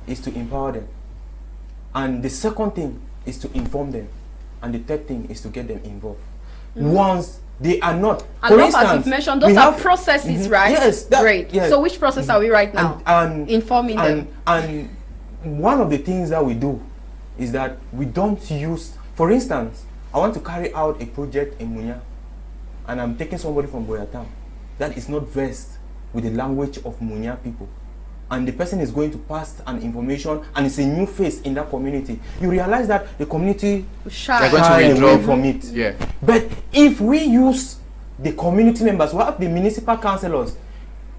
is to empower them. And the second thing is to inform them. And the third thing is to get them involved. Once they are not. And those, as you've mentioned, those are processes, right? Yes. Great. Yes. So which process are we right now? And informing them. And one of the things that we do is that we don't use, for instance, I want to carry out a project in Munya, and I'm taking somebody from Boyatan that is not versed with the language of Munya people, and the person is going to pass an information, and it's a new face in that community. You realize that the community They're going to withdraw from it. Yeah. But if we use the community members, we have the municipal councillors.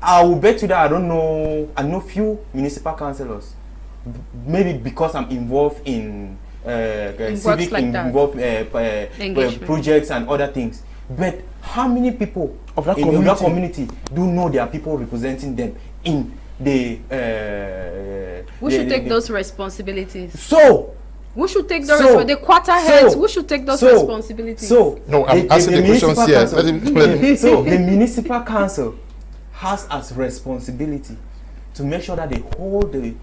I will bet you that I know few municipal councillors, maybe because I'm involved in civic like projects and other things. But how many people of that in that community do know there are people representing them in the we should take those responsibilities. So we should take those the quarter heads. We should take those responsibilities. So no, I'm asking the questions here. So the municipal council has as responsibility to make sure that they hold the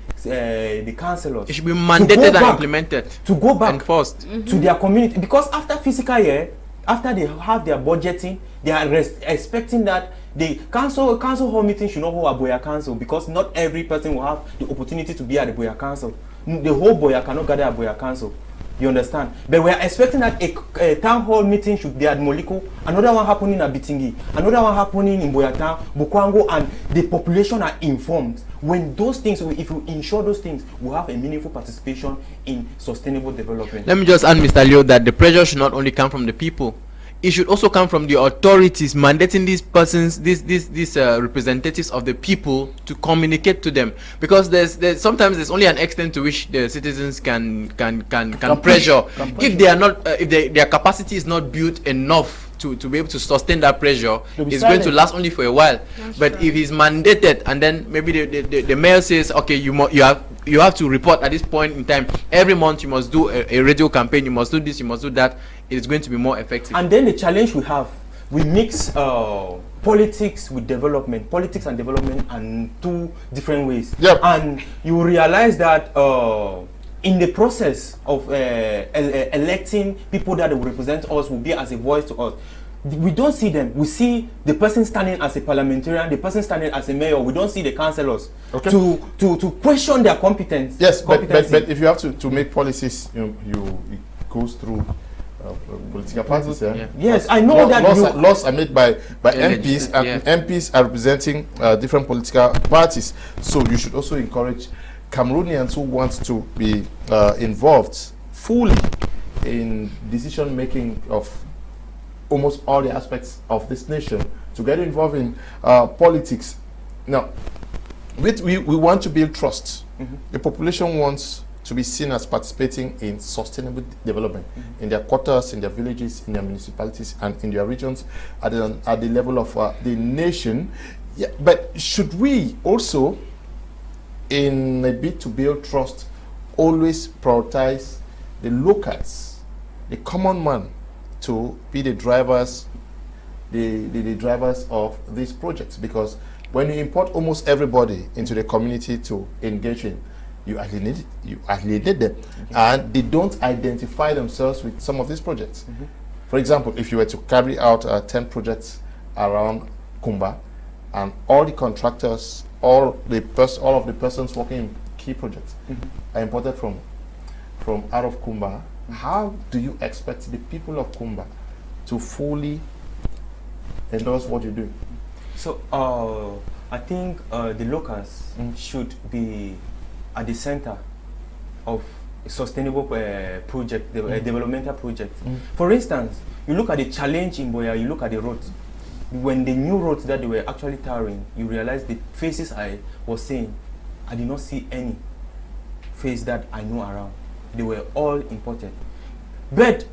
councillors. It should be mandated and implemented. To go back enforced to their community, because after fiscal year, after they have their budgeting, they are expecting that the council hall meeting should not hold a Boya council, because not every person will have the opportunity to be at the Boya council. The whole Boya cannot gather at Boya council. You understand? But we are expecting that a town hall meeting should be at Moliko, another one happening at Bitingi, another one happening in Boyatan, Bukwango, and the population are informed. When those things, if you ensure those things, we have a meaningful participation in sustainable development. Let me just add, Mr. Leo, that the pressure should not only come from the people. It should also come from the authorities mandating these persons, these representatives of the people, to communicate to them, because there's sometimes there's only an extent to which the citizens can pressure. If they are not, if their capacity is not built enough to be able to sustain that pressure, it's going to last only for a while. But if it's mandated, and then maybe the mayor says, okay, you have to report at this point in time, every month you must do a radio campaign, you must do this, you must do that, it's going to be more effective. And then the challenge we have, we mix politics with development. Politics and development are two different ways. Yep. And you realize that in the process of electing people that will represent us, will be as a voice to us, we don't see them. We see the person standing as a parliamentarian, the person standing as a mayor. We don't see the councillors to question their competence. Yes, but if you have to make policies, it goes through political parties. Yes, I know that laws are made by MPs, and MPs are representing different political parties. So you should also encourage Cameroonians who want to be involved fully in decision making of almost all the aspects of this nation to get involved in politics. Now, we want to build trust. The population wants to be seen as participating in sustainable development in their quarters, in their villages, in their municipalities, and in their regions at the level of the nation. Yeah, but should we also, in a bid to build trust, always prioritize the locals, the common man, to be the drivers the drivers of these projects, because when you import almost everybody into the community to engage in, you alienate them, and they don't identify themselves with some of these projects. For example, if you were to carry out 10 projects around Kumba, and all the contractors, all of the persons working in key projects are imported from out of Kumba, how do you expect the people of Kumba to fully endorse what you do? So I think the locals should be at the center of a sustainable project, developmental project. For instance, you look at the challenge in Boya, you look at the roads. When the new roads that they were actually tarring, you realize the faces I was seeing, I did not see any face that I know around. They were all imported. But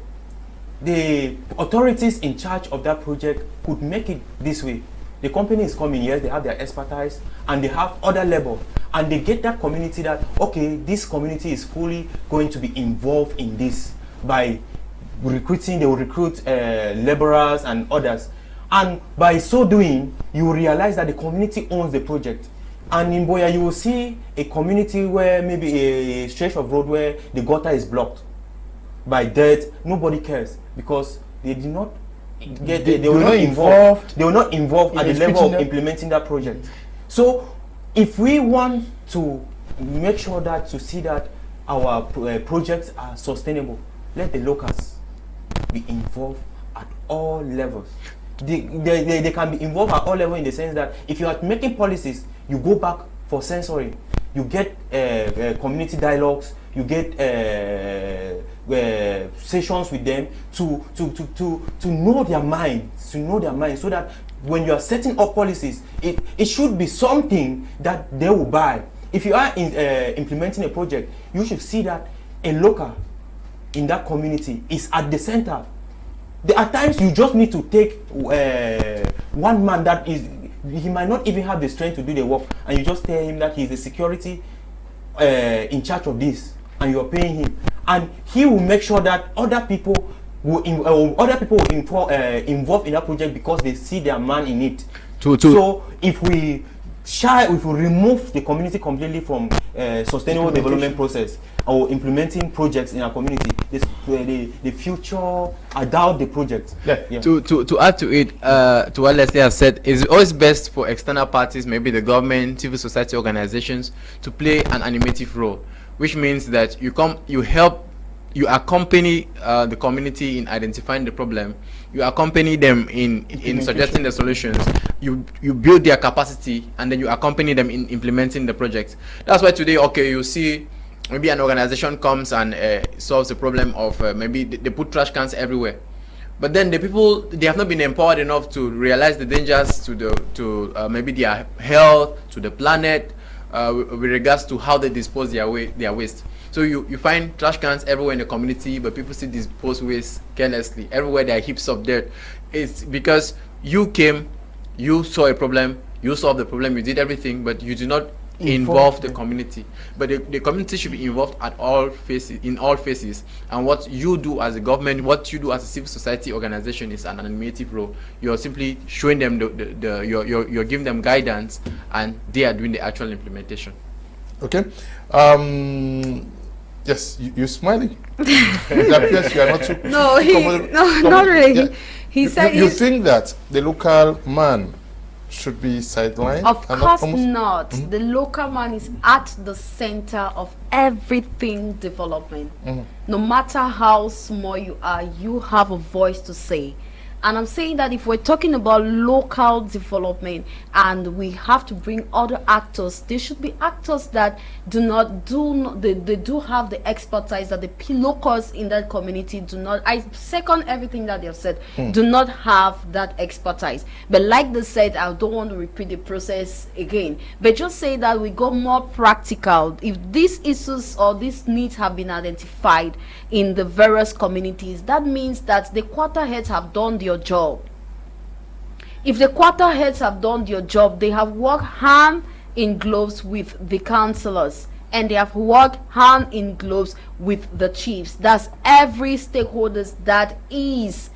the authorities in charge of that project could make it this way. The company is coming, yes, they have their expertise, and they have other level, and they get that community that, okay, this community is fully going to be involved in this by recruiting. They will recruit laborers and others, and by so doing, you will realize that the community owns the project. And in Boya, you will see a community where maybe a stretch of road where the gutter is blocked by dirt. Nobody cares because they did not get they were not involved. They were not involved at the level of implementing that project. So, if we want to make sure that to see that our projects are sustainable, let the locals be involved at all levels. They can be involved at all levels in the sense that if you are making policies, you go back for censoring, you get community dialogues, you get sessions with them to know their minds, so that when you are setting up policies, it should be something that they will buy. If you are implementing a project, you should see that a local in that community is at the center. There are times you just need to take one man that he might not even have the strength to do the work, and you just tell him that he's the security in charge of this, and you're paying him, and he will make sure that other people will involve in that project because they see their man in it. So if we remove the community completely from sustainable development process or implementing projects in our community, the future, I doubt the project. Yeah. To add to it, to what Lesley has said, it's always best for external parties, maybe the government, civil society organizations, to play an animative role, which means that you accompany the community in identifying the problem, you accompany them in suggesting the solutions, you build their capacity, and then you accompany them in implementing the project. That's why today, okay, you see maybe an organization comes and solves the problem of maybe they put trash cans everywhere, but then the people, they have not been empowered enough to realize the dangers to maybe their health, to the planet, with regards to how they dispose their waste. So you find trash cans everywhere in the community, but people still dispose waste carelessly. Everywhere there are heaps of dirt. It's because you came, you saw a problem, you solved the problem, you did everything, but you do not involve the community. But the community should be involved at all phases, in all phases. And what you do as a government, what you do as a civil society organization is an animative role. You're simply showing them you're giving them guidance, and they are doing the actual implementation. Okay. Yes, you're smiling. It appears you are not too. Not really. Yeah. He said you think that the local man should be sidelined? Of course not. The local man is at the center of everything development. No matter how small you are, you have a voice to say. And I'm saying that if we're talking about local development and we have to bring other actors, there should be actors that they do have the expertise that the locals in that community do not. I second everything that they have said, do not have that expertise. But like they said, I don't want to repeat the process again, but just say that we go more practical. If these issues or these needs have been identified in the various communities, that means that the quarter heads have done their job. If the quarter heads have done their job, they have worked hand in gloves with the councillors, and they have worked hand in gloves with the chiefs. That's every stakeholders that is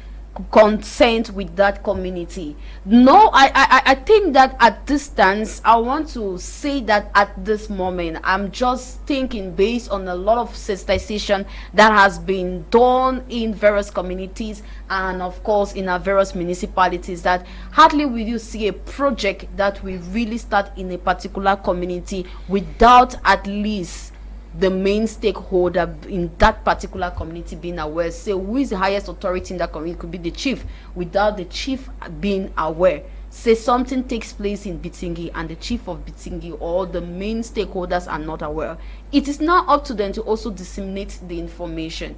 consent with that community. No, I think that at this stance, I want to say that at this moment, I'm just thinking based on a lot of sensitization that has been done in various communities and of course in our various municipalities, that hardly will you see a project that will really start in a particular community without at least the main stakeholder in that particular community being aware. So who is the highest authority in that community? It could be the chief. Without the chief being aware, say something takes place in Bitingi and the chief of Bitingi or the main stakeholders are not aware, it is now up to them to also disseminate the information.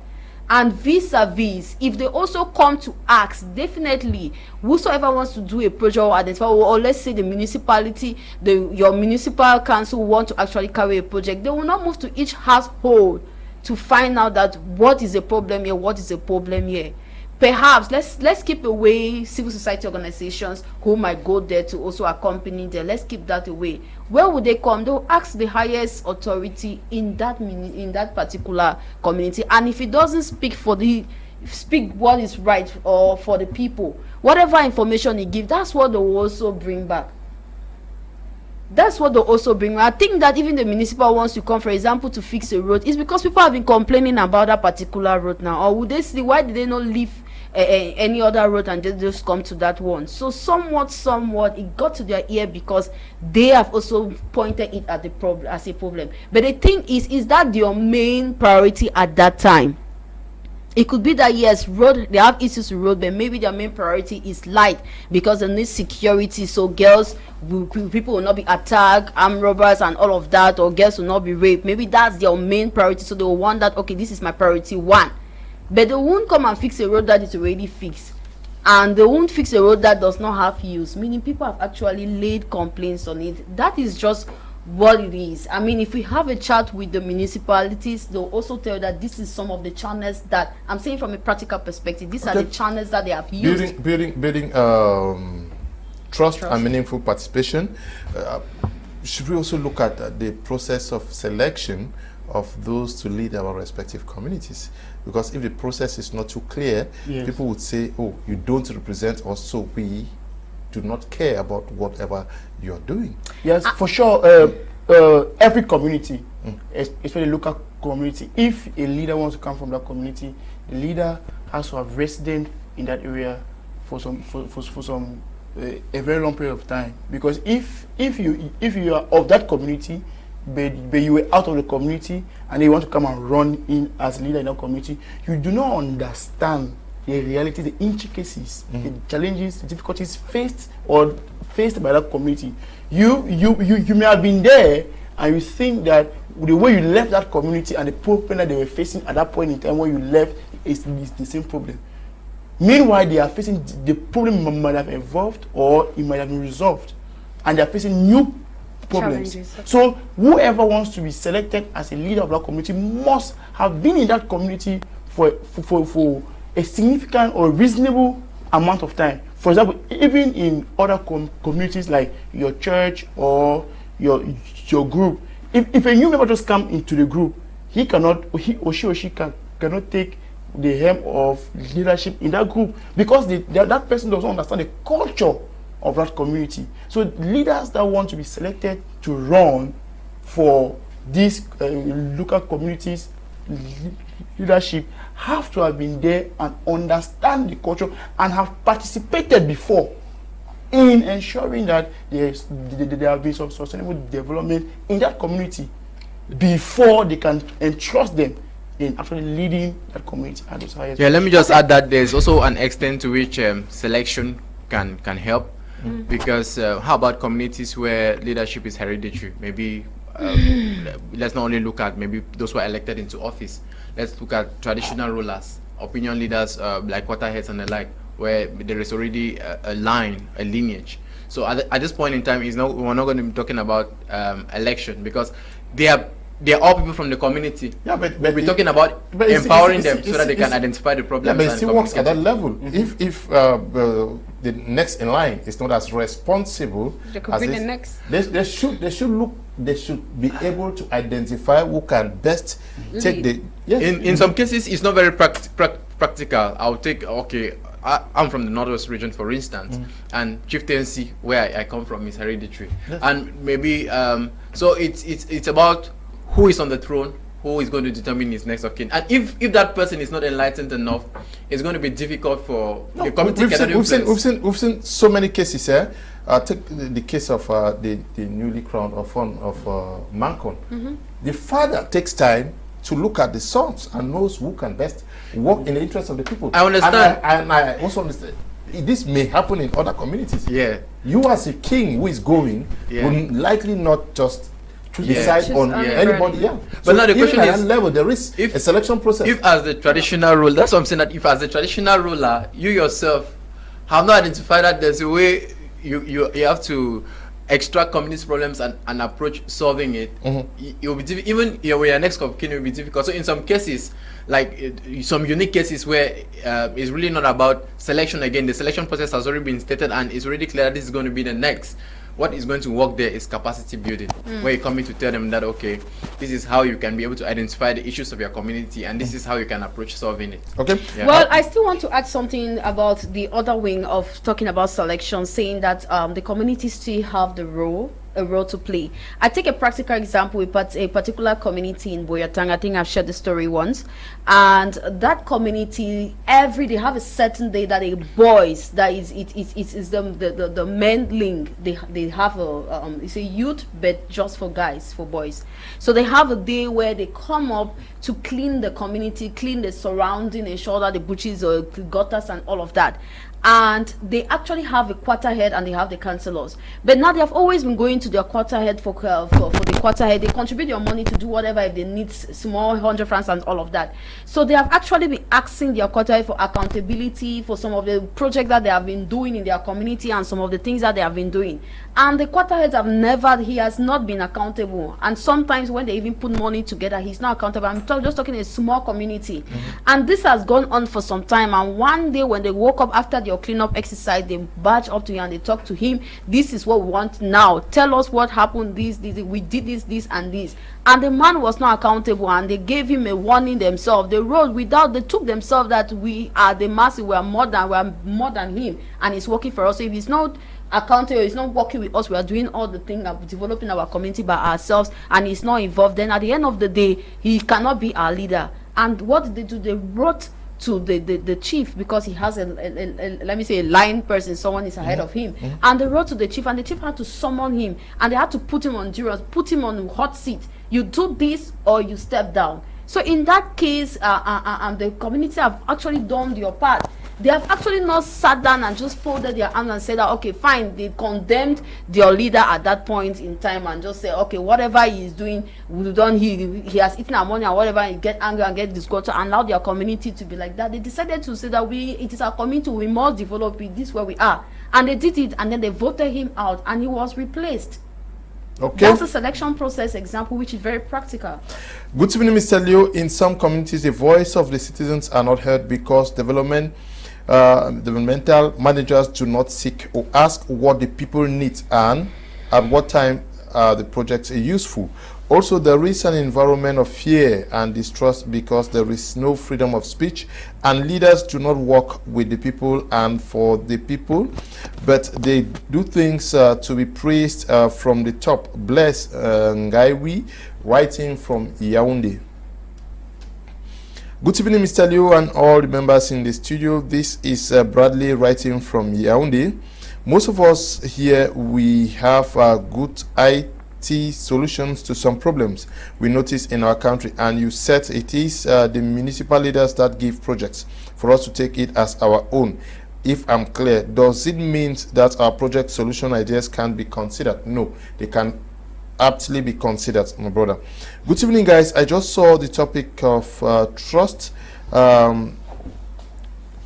And vis-a-vis, if they also come to ask, definitely whosoever wants to do a project or identify, or let's say the municipality, your municipal council want to actually carry a project, they will not move to each household to find out that what is the problem here, what is the problem here. Perhaps let's keep away civil society organizations who might go there to also accompany them. Let's keep that away. Where would they come? They'll ask the highest authority in that particular community, and if it doesn't speak what is right or for the people, whatever information he gives, that's what they will also bring back. That's what they also bring. I think that even the municipal wants to come, for example, to fix a road, is because people have been complaining about that particular road now. Or would they see, why did they not leave any other road and just come to that one? So somewhat it got to their ear because they have also pointed it at the problem as a problem. But the thing is that your main priority at that time? It could be that yes, road, they have issues with road, but maybe their main priority is light because they need security. So people will not be attacked, armed robbers and all of that, or girls will not be raped. Maybe that's their main priority. So they will want that, okay, this is my priority one. But they won't come and fix a road that is already fixed. And they won't fix a road that does not have use, meaning people have actually laid complaints on it. That is just what it is. I mean, if we have a chat with the municipalities, they'll also tell you that this is some of the channels that I'm saying from a practical perspective. These are the channels that they have used. Building trust and meaningful participation. Should we also look at the process of selection of those to lead our respective communities? Because if the process is not too clear, people would say, oh, you don't represent us, so we do not care about whatever you're doing. Yes, for sure. Every community, especially local community, if a leader wants to come from that community, the leader has to have resident in that area for a very long period of time. Because if you are of that community, but you were out of the community and you want to come and run in as leader in that community, you do not understand the reality, the intricacies, the challenges, the difficulties faced by that community. You may have been there and you think that the way you left that community and the problem that they were facing at that point in time when you left is the same problem. Meanwhile, they are facing the problem might have evolved or it might have been resolved, and they are facing new problems. So whoever wants to be selected as a leader of that community must have been in that community for a significant or reasonable amount of time. For example, even in other communities like your church or your group, if a new member just come into the group, he or she cannot take the helm of leadership in that group because that person doesn't understand the culture of that community. So leaders that want to be selected to run for these local communities leadership have to have been there and understand the culture and have participated before in ensuring that there have been some sustainable development in that community before they can entrust them in actually leading that community at those highest. Yeah, let me just add that there's also an extent to which selection can help. Because how about communities where leadership is hereditary? Maybe let's not only look at maybe those who are elected into office. Let's look at traditional rulers, opinion leaders like quarterheads and the like, where there is already a line, a lineage. So at this point in time, we're not going to be talking about election because they are all people from the community. Yeah, but we're talking about empowering them so that they can identify the problems. Yeah, but it still works at that level. If the next in line is not as responsible, they could be the next. They should be able to identify who can best take the. Yes. In some cases, it's not very practical. I'll take I'm from the Northwest region, for instance, and chieftaincy, where I come from, is hereditary. Yes. And maybe, so it's about who is on the throne, who is going to determine his next of kin. And if that person is not enlightened enough, it's going to be difficult for the community. We've seen so many cases here. Take the case of the newly crowned of Mankon. The father takes time to look at the sons and knows who can best work in the interest of the people. I understand. And I also understand this may happen in other communities. Yeah. You as a king who is going will likely not just decide on anybody. Yeah. But So now the even question at is, that level, there is a selection process. If as the traditional ruler, that's what I'm saying, that if as the traditional ruler, you yourself have not identified that there's a way you have to extract communist problems and approach solving it, it will be even with your next of kin, it will be difficult. So in some cases, like some unique cases where it's really not about selection again, the selection process has already been stated and it's already clear that this is going to be the next. What is going to work there is capacity building, where you come in to tell them that, okay, this is how you can be able to identify the issues of your community, and this is how you can approach solving it. Okay. Yeah. Well, I still want to add something about the other wing of talking about selection, saying that the community still have a role to play. I take a practical example with a particular community in Boyatang. I think I've shared the story once, and that community every day have a certain day that the boys, that is the men link, they have a it's a youth, but just for guys, for boys. So they have a day where they come up to clean the community, clean the surrounding, ensure that the bushes or the gutters and all of that. And they actually have a quarter head and they have the councillors, but now they have always been going to their quarter head for the quarter head. They contribute their money to do whatever if they need small 100 francs and all of that. So they have actually been asking their quarter head for accountability for some of the projects that they have been doing in their community and some of the things that they have been doing. And the quarter heads he has not been accountable. And sometimes when they even put money together, he's not accountable. I'm just talking a small community. And this has gone on for some time. And one day when they woke up after their cleanup exercise, they barge up to him and they talk to him. This is what we want now. Tell us what happened. This, we did this and this. And the man was not accountable, and they gave him a warning themselves. They wrote they took themselves that we are the masses, we are more than him, and he's working for us. So if he's not accountable, he's not working with us, we are doing all the things of developing our community by ourselves, and he's not involved, then at the end of the day he cannot be our leader. And what did they do? They wrote to the chief, because he has let me say a line person, someone is ahead of him, and they wrote to the chief, and the chief had to summon him, and they had to put him on duress, put him on hot seat. You do this or you step down. So in that case, the community have actually done their part. They have actually not sat down and just folded their arms and said that, okay, fine, they condemned their leader at that point in time and just say, okay, whatever he is doing, we've done, he has eaten our money or whatever, and get angry and get disgruntled and allow their community to be like that. They decided to say that it is our community, we must develop it, this is where we are. And they did it, and then they voted him out, and he was replaced. Okay. That's a selection process example, which is very practical. Good evening, Mr. Liu. In some communities, the voice of the citizens are not heard because developmental managers do not seek or ask what the people need and at what time the projects are useful. Also, there is an environment of fear and distrust because there is no freedom of speech, and leaders do not work with the people and for the people, but they do things to be praised from the top. Bless Ngaiwi, writing from Yaoundé. Good evening, Mr. Liu and all the members in the studio. This is Bradley writing from Yaoundé. Most of us here, we have good IT solutions to some problems we notice in our country, and you said it is the municipal leaders that give projects for us to take it as our own. If I'm clear, does it mean that our project solution ideas can be considered? No, they can aptly be considered, my brother. Good evening, guys. I just saw the topic of trust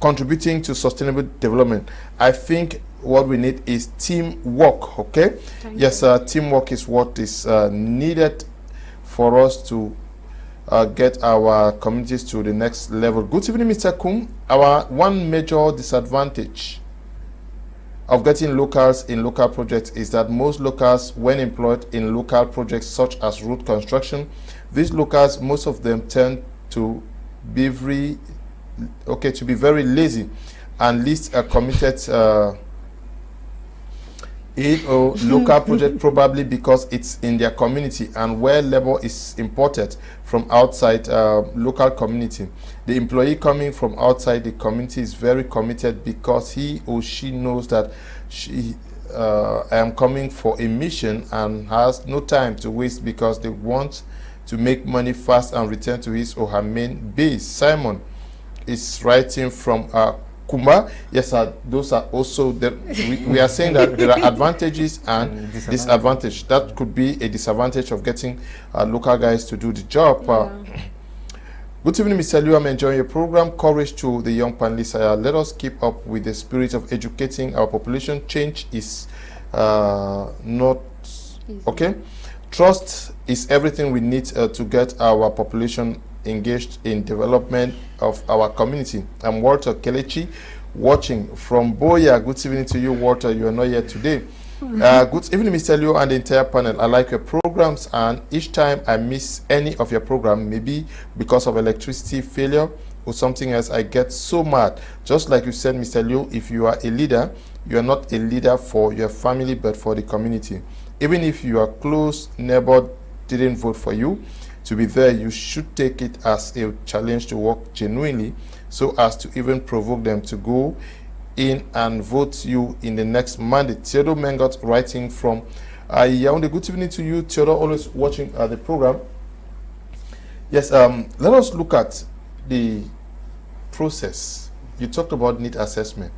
contributing to sustainable development. I think what we need is teamwork. Okay. Yes, teamwork is what is needed for us to get our communities to the next level. Good evening, Mr. Kum. Our one major disadvantage of getting locals in local projects is that most locals, when employed in local projects such as road construction, these locals, most of them tend to be very lazy. and list a committed aid or local project, probably because it's in their community, and where labor is imported from outside local community. The employee coming from outside the community is very committed because he or she knows that I am coming for a mission and has no time to waste because they want to make money fast and return to his or her main base. Simon is writing from Kuma. Yes, those are also we are saying that there are advantages and disadvantages. That could be a disadvantage of getting local guys to do the job. Good evening, Mr. Liu. I'm enjoying your program. Courage to the young panelists. Let us keep up with the spirit of educating our population. Change is not okay. Trust is everything we need to get our population engaged in development of our community. I'm Walter Kelechi, watching from Boya. Good evening to you, Walter. You are not here today. Good evening, Mr. Liu and the entire panel. I like your programs, and each time I miss any of your program, maybe because of electricity failure or something else, I get so mad. Just like you said, Mr. Liu, if you are a leader, you are not a leader for your family but for the community. Even if your close neighbor didn't vote for you to be there, you should take it as a challenge to work genuinely so as to even provoke them to go in and vote you in the next mandate. Theodore Mengot writing from Yaoundé. Good evening to you, Theodore, always watching the program. Yes, let us look at the process. You talked about need assessment.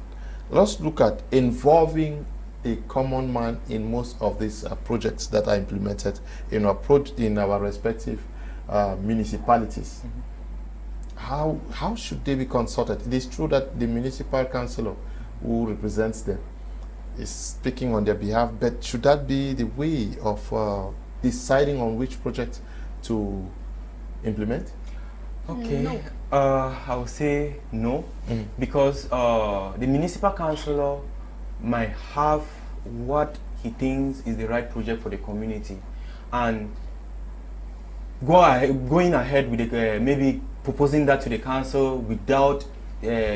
Let's look at involving a common man in most of these projects that are implemented in our respective municipalities. How should they be consulted? It is true that the municipal councillor who represents them is speaking on their behalf, but should that be the way of deciding on which project to implement? Okay, No. I would say no, because the municipal councillor might have what he thinks is the right project for the community, and going ahead with the, maybe proposing that to the council without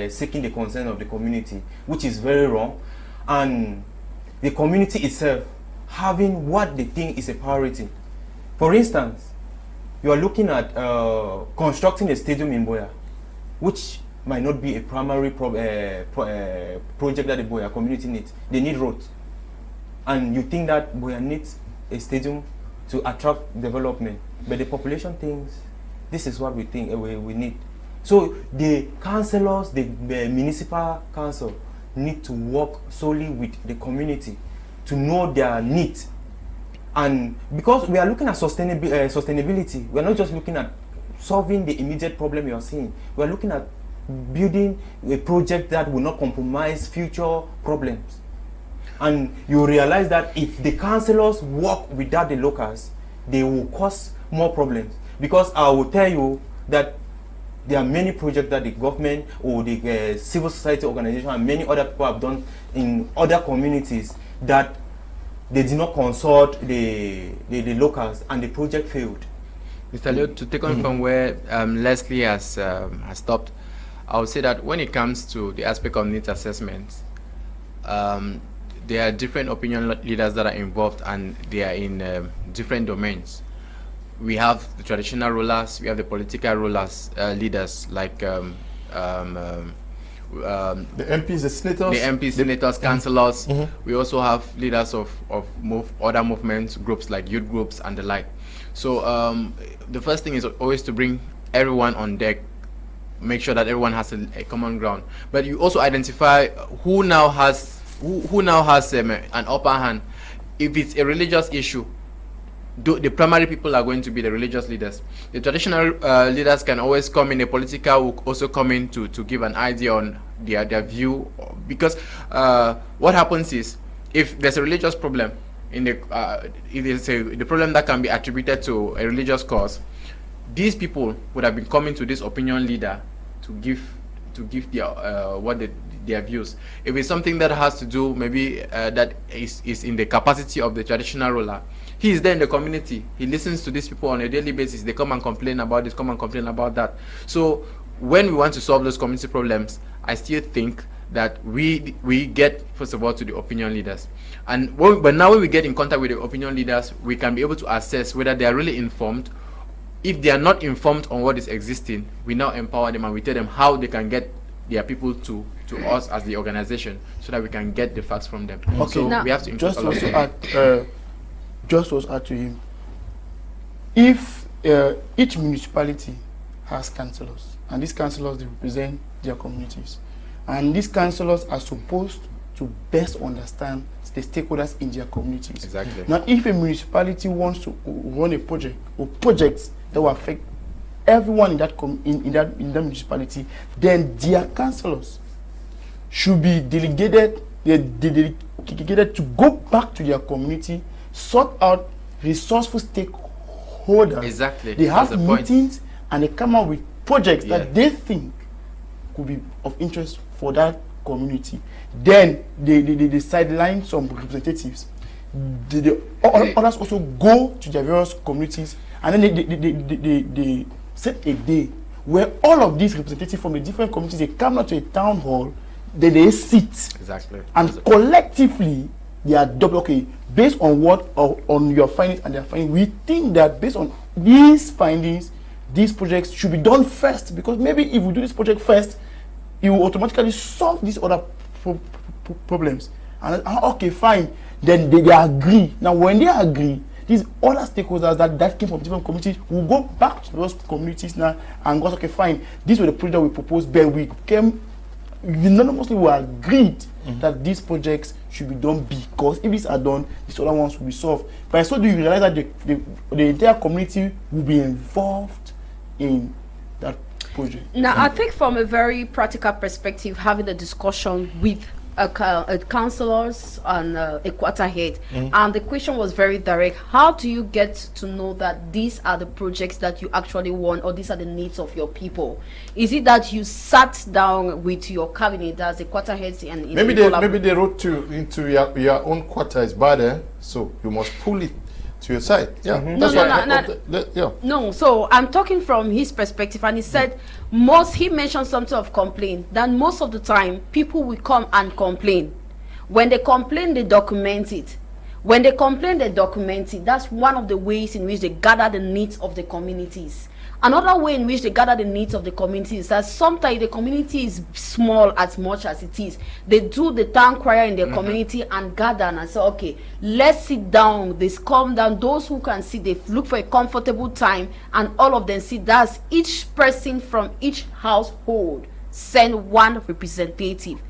seeking the consent of the community, which is very wrong. And the community itself having what they think is a priority. For instance, you are looking at constructing a stadium in Boya, which might not be a primary project that the Boya community needs. They need roads. And you think that Boya needs a stadium to attract development, but the population thinks this is what we think we need. So the councillors, the municipal council, need to work solely with the community to know their needs. And because we are looking at sustainability, we are not just looking at solving the immediate problem you are seeing. We are looking at building a project that will not compromise future problems. And you realize that if the councillors work without the locals, they will cause more problems. Because I will tell you that there are many projects that the government or the civil society organization and many other people have done in other communities that they did not consult the locals, and the project failed. Mr. Leo, to take on from where Lesley has stopped, I would say that when it comes to the aspect of needs assessments, there are different opinion leaders that are involved, and they are in different domains. We have the traditional rulers, we have the political rulers, leaders like the MPs, the senators, councillors. We also have leaders of other movements, groups like youth groups and the like. So the first thing is always to bring everyone on deck, make sure that everyone has a common ground. But you also identify who now has an upper hand. If it's a religious issue, the primary people are going to be the religious leaders. The traditional leaders can always come in, a political will also come in to give an idea on their view, because what happens is, if there's a religious problem in the if it's the problem that can be attributed to a religious cause, these people would have been coming to this opinion leader to give their views. If it's something that has to do maybe that is in the capacity of the traditional ruler, he is there in the community. He listens to these people on a daily basis. They come and complain about this, come and complain about that. So when we want to solve those community problems, I still think that we get, first of all, to the opinion leaders. And but now when we get in contact with the opinion leaders, we can be able to assess whether they are really informed. If they are not informed on what is existing, we now empower them and we tell them how they can get their people to us as the organization, so that we can get the facts from them. Okay, so now, we have to just to add to him, if each municipality has councillors, and these councillors, they represent their communities, and these councillors are supposed to best understand the stakeholders in their communities. Exactly. Now, if a municipality wants to run a project or projects that will affect everyone in that in that municipality, then their councillors should be delegated to go back to their community, sort out resourceful stakeholders. Exactly. They have meetings and they come up with projects that they think could be of interest for that community. Then they sideline some representatives. Others also go to their various communities, and then they set a day where all of these representatives from the different communities, they come out to a town hall, then they sit. Exactly. And collectively they are okay, based on what on your findings and their findings, we think that based on these findings, these projects should be done first, because maybe if we do this project first, it will automatically solve these other problems. And okay, fine, then they agree. Now when they agree, these other stakeholders that came from different communities will go back to those communities now and go, okay, fine, these were the projects we proposed, but we came unanimously, we agreed that these projects should be done, because if these are done, these other ones will be solved. But so do you realize that the entire community will be involved in that project? Now, I think from a very practical perspective, having a discussion with councillors and a quarter head, and the question was very direct: how do you get to know that these are the projects that you actually want, or these are the needs of your people? Is it that you sat down with your cabinet as a quarter head and maybe they wrote into your own quarter is bad, so you must pull it to your side? No, so I'm talking from his perspective, and he said he mentioned something of complaint, that most of the time people will come and complain. When they complain, they document it. When they complain, they document it. That's one of the ways in which they gather the needs of the communities. Another way in which they gather the needs of the community is that sometimes the community is small as much as it is. They do the town crier in their community and gather and say, okay, let's sit down. They calm down. Those who can sit, they look for a comfortable time, and all of them sit. That's each person from each household send one representative.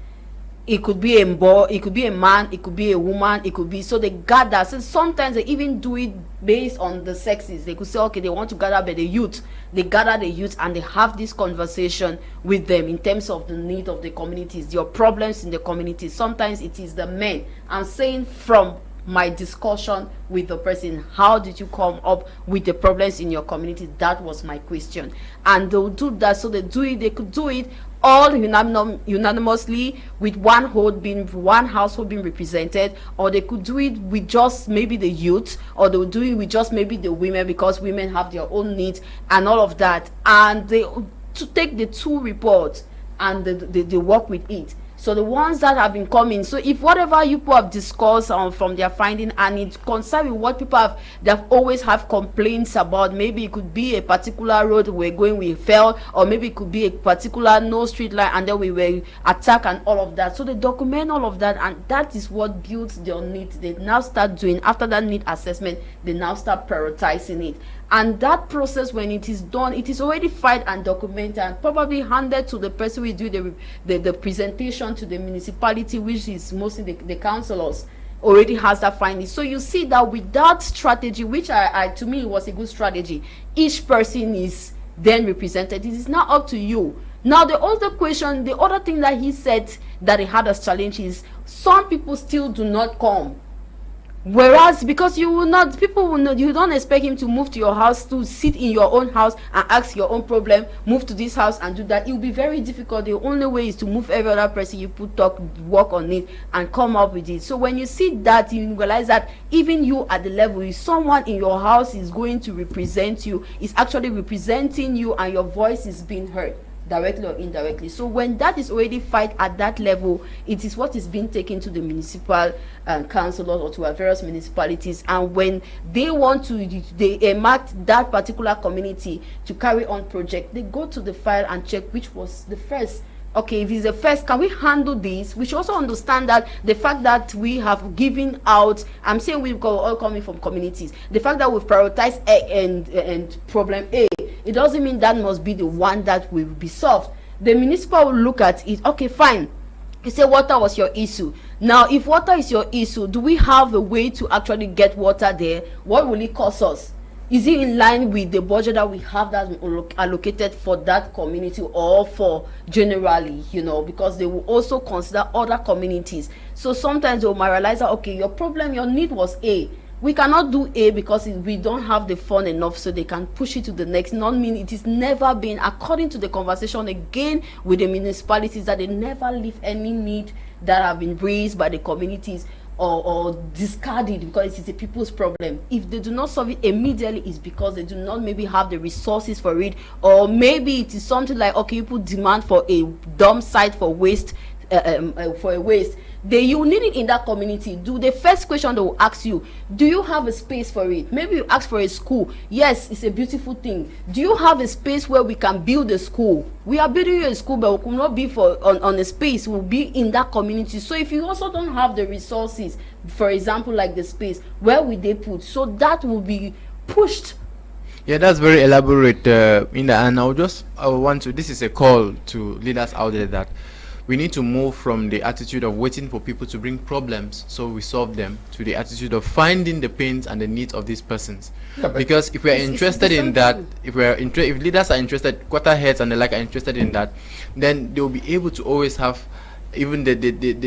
It could be a boy, it could be a man, it could be a woman, it could be, so they gather. So sometimes they even do it based on the sexes. They could say, okay, they want to gather by the youth. They gather the youth and they have this conversation with them in terms of the need of the communities, your problems in the community. Sometimes it is the men. I'm saying from my discussion with the person, how did you come up with the problems in your community? That was my question. And they'll do that. So they could do it all unanimously, with one household being represented, or they could do it with just maybe the youth, or they would do it with just maybe the women, because women have their own needs and all of that. And they to take the two reports and they work with it. So the ones that have been coming, so if whatever you people have discussed from their finding, and it concerns with what people they've always have complaints about, maybe it could be a particular road we fell, or maybe it could be a particular no street light and then we were attacked and all of that. So they document all of that, and that is what builds their needs. They now start doing, after that need assessment, they now start prioritizing it. And that process, when it is done, it is already filed and documented and probably handed to the person who do the presentation to the municipality, which is mostly the councillors, already has that finding. So you see that with that strategy, which to me was a good strategy, each person is then represented. It is now up to you. Now the other question, the other thing that he said that he had as challenge is some people still do not come. Whereas, because people will not, you don't expect him to move to your house, to sit in your own house and ask your own problem, move to this house and do that. It will be very difficult. The only way is to move every other person, you work on it and come up with it. So when you see that, you realize that even you at the level, if someone in your house is going to represent you, is actually representing you, and your voice is being heard. directly or indirectly. So when that is already fight at that level, it is what is being taken to the municipal councillors or to our various municipalities, and when they want to they enact that particular community to carry on project, they go to the file and check which was the first. Okay, if it's the first, can we handle this? We should also understand that the fact that we have given out, I'm saying we've got all coming from communities, the fact that we've prioritized and problem A, it doesn't mean that must be the one that will be solved. The municipal will look at it. Okay, fine, you say water was your issue. Now if water is your issue, do we have a way to actually get water there? What will it cost us? Is it in line with the budget that we have that allocated for that community or for generally, you know, because they will also consider other communities. So sometimes they will realize that, okay, your problem, your need was A. We cannot do A because we don't have the fund enough, so they can push it to the next. Not mean it is never been, according to the conversation again with the municipalities, that they never leave any need that have been raised by the communities or discarded because it is a people's problem. If they do not solve it immediately, it's because they do not maybe have the resources for it, or maybe it is something like, okay, people demand for a dump site for waste, for a waste. You need it in that community. The first question they will ask you, do you have a space for it? Maybe you ask for a school. Yes, it's a beautiful thing. Do you have a space where we can build a school? We are building a school, but we could not be on a space. We'll be in that community. So if you also don't have the resources, for example, like the space, where will they put? So that will be pushed. Yeah, that's very elaborate, in that, and I want to, this is a call to leaders out there that we need to move from the attitude of waiting for people to bring problems so we solve them, to the attitude of finding the pains and the needs of these persons. Yeah, because if we are interested in that, if leaders are interested, quarter heads and the like are interested in that, then they will be able to always have even the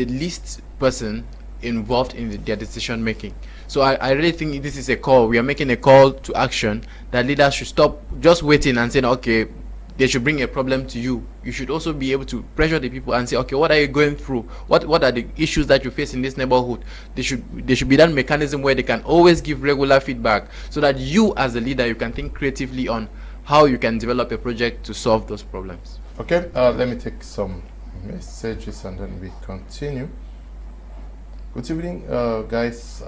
least person involved in their decision making. So I really think this is a call. We are making a call to action that leaders should stop just waiting and saying, okay, they should bring a problem to you. You should also be able to pressure the people and say, okay, what are you going through? What are the issues that you face in this neighborhood? There should be that mechanism where they can always give regular feedback, so that you as a leader, you can think creatively on how you can develop a project to solve those problems. Okay, let me take some messages and then we continue. Good evening, guys.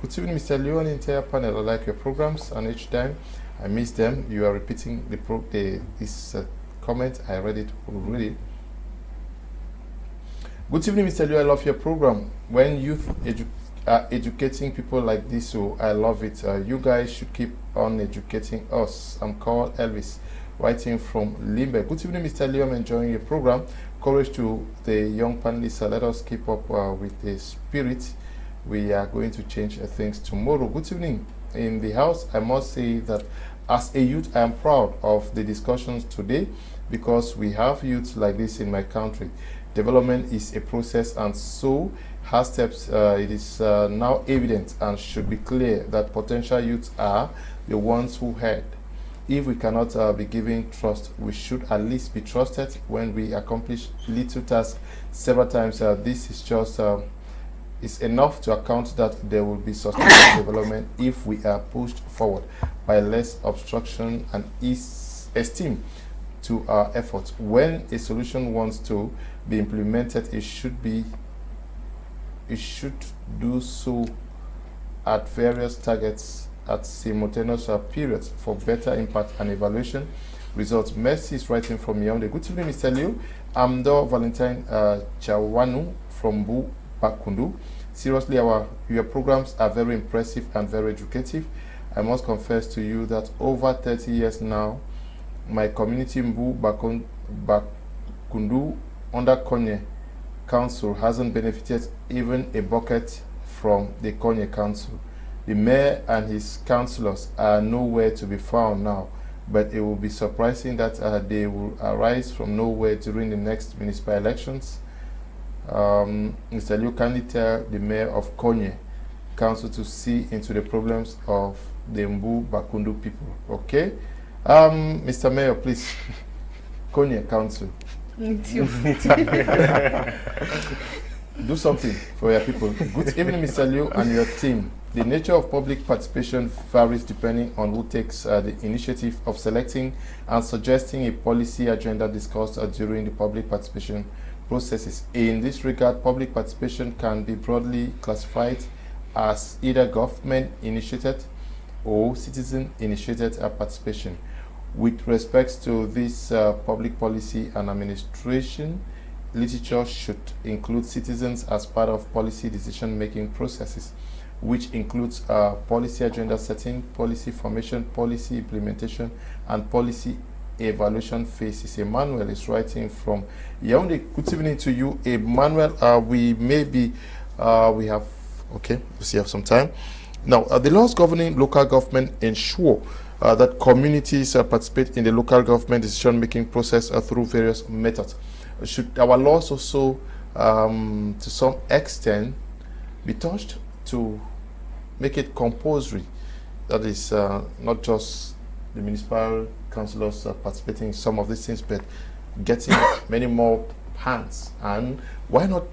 Good evening, Mr. Leo and the entire panel. I like your programs, and each time I miss them, you are repeating this comment. I read it already. Good evening, Mr. Leo. I love your program. When youth are educating people like this, so I love it. You guys should keep on educating us. I'm called Elvis, writing from Limbe. Good evening, Mr. Leo. I'm enjoying your program. Courage to the young panelists. Let us keep up with the spirit. We are going to change things tomorrow. Good evening in the house. I must say that as a youth, I am proud of the discussions today, because we have youth like this in my country. Development is a process, and so has steps. It is now evident and should be clear that potential youths are the ones who head. If we cannot be given trust, we should at least be trusted when we accomplish little tasks several times. This is just is enough to account that there will be sustainable development if we are pushed forward by less obstruction and esteem to our efforts. When a solution wants to be implemented, it should do so at various targets at simultaneous periods for better impact and evaluation results. Mercy is writing from Yaoundé. Good evening, Mr. Liu. I'm the Valentine Chawanu from Bu Bakundu. Seriously, your programs are very impressive and very educative. I must confess to you that over 30 years now, my community in Bu Bakundu under Konye Council hasn't benefited even a bucket from the Konye Council. The mayor and his councillors are nowhere to be found now, but it will be surprising that they will arise from nowhere during the next municipal elections. Mr. Liu, kindly tell the mayor of Konye Council to see into the problems of the Mbu Bakundu people. Okay? Mr. Mayor, please. Konye Council. do something for your people. Good evening, Mr. Liu and your team. The nature of public participation varies depending on who takes the initiative of selecting and suggesting a policy agenda discussed during the public participation processes. In this regard, public participation can be broadly classified as either government-initiated or citizen-initiated participation. With respect to this public policy and administration, literature should include citizens as part of policy decision-making processes, which includes policy agenda setting, policy formation, policy implementation, and policy evaluation phases. Emmanuel is writing from Yaoundé. Good evening to you, Emmanuel. We have some time. Now, the laws governing local government ensure that communities participate in the local government decision-making process through various methods. Should our laws also, to some extent, be touched to make it compulsory? That is, not just the municipal councillors participating in some of these things, but getting many more hands. And why not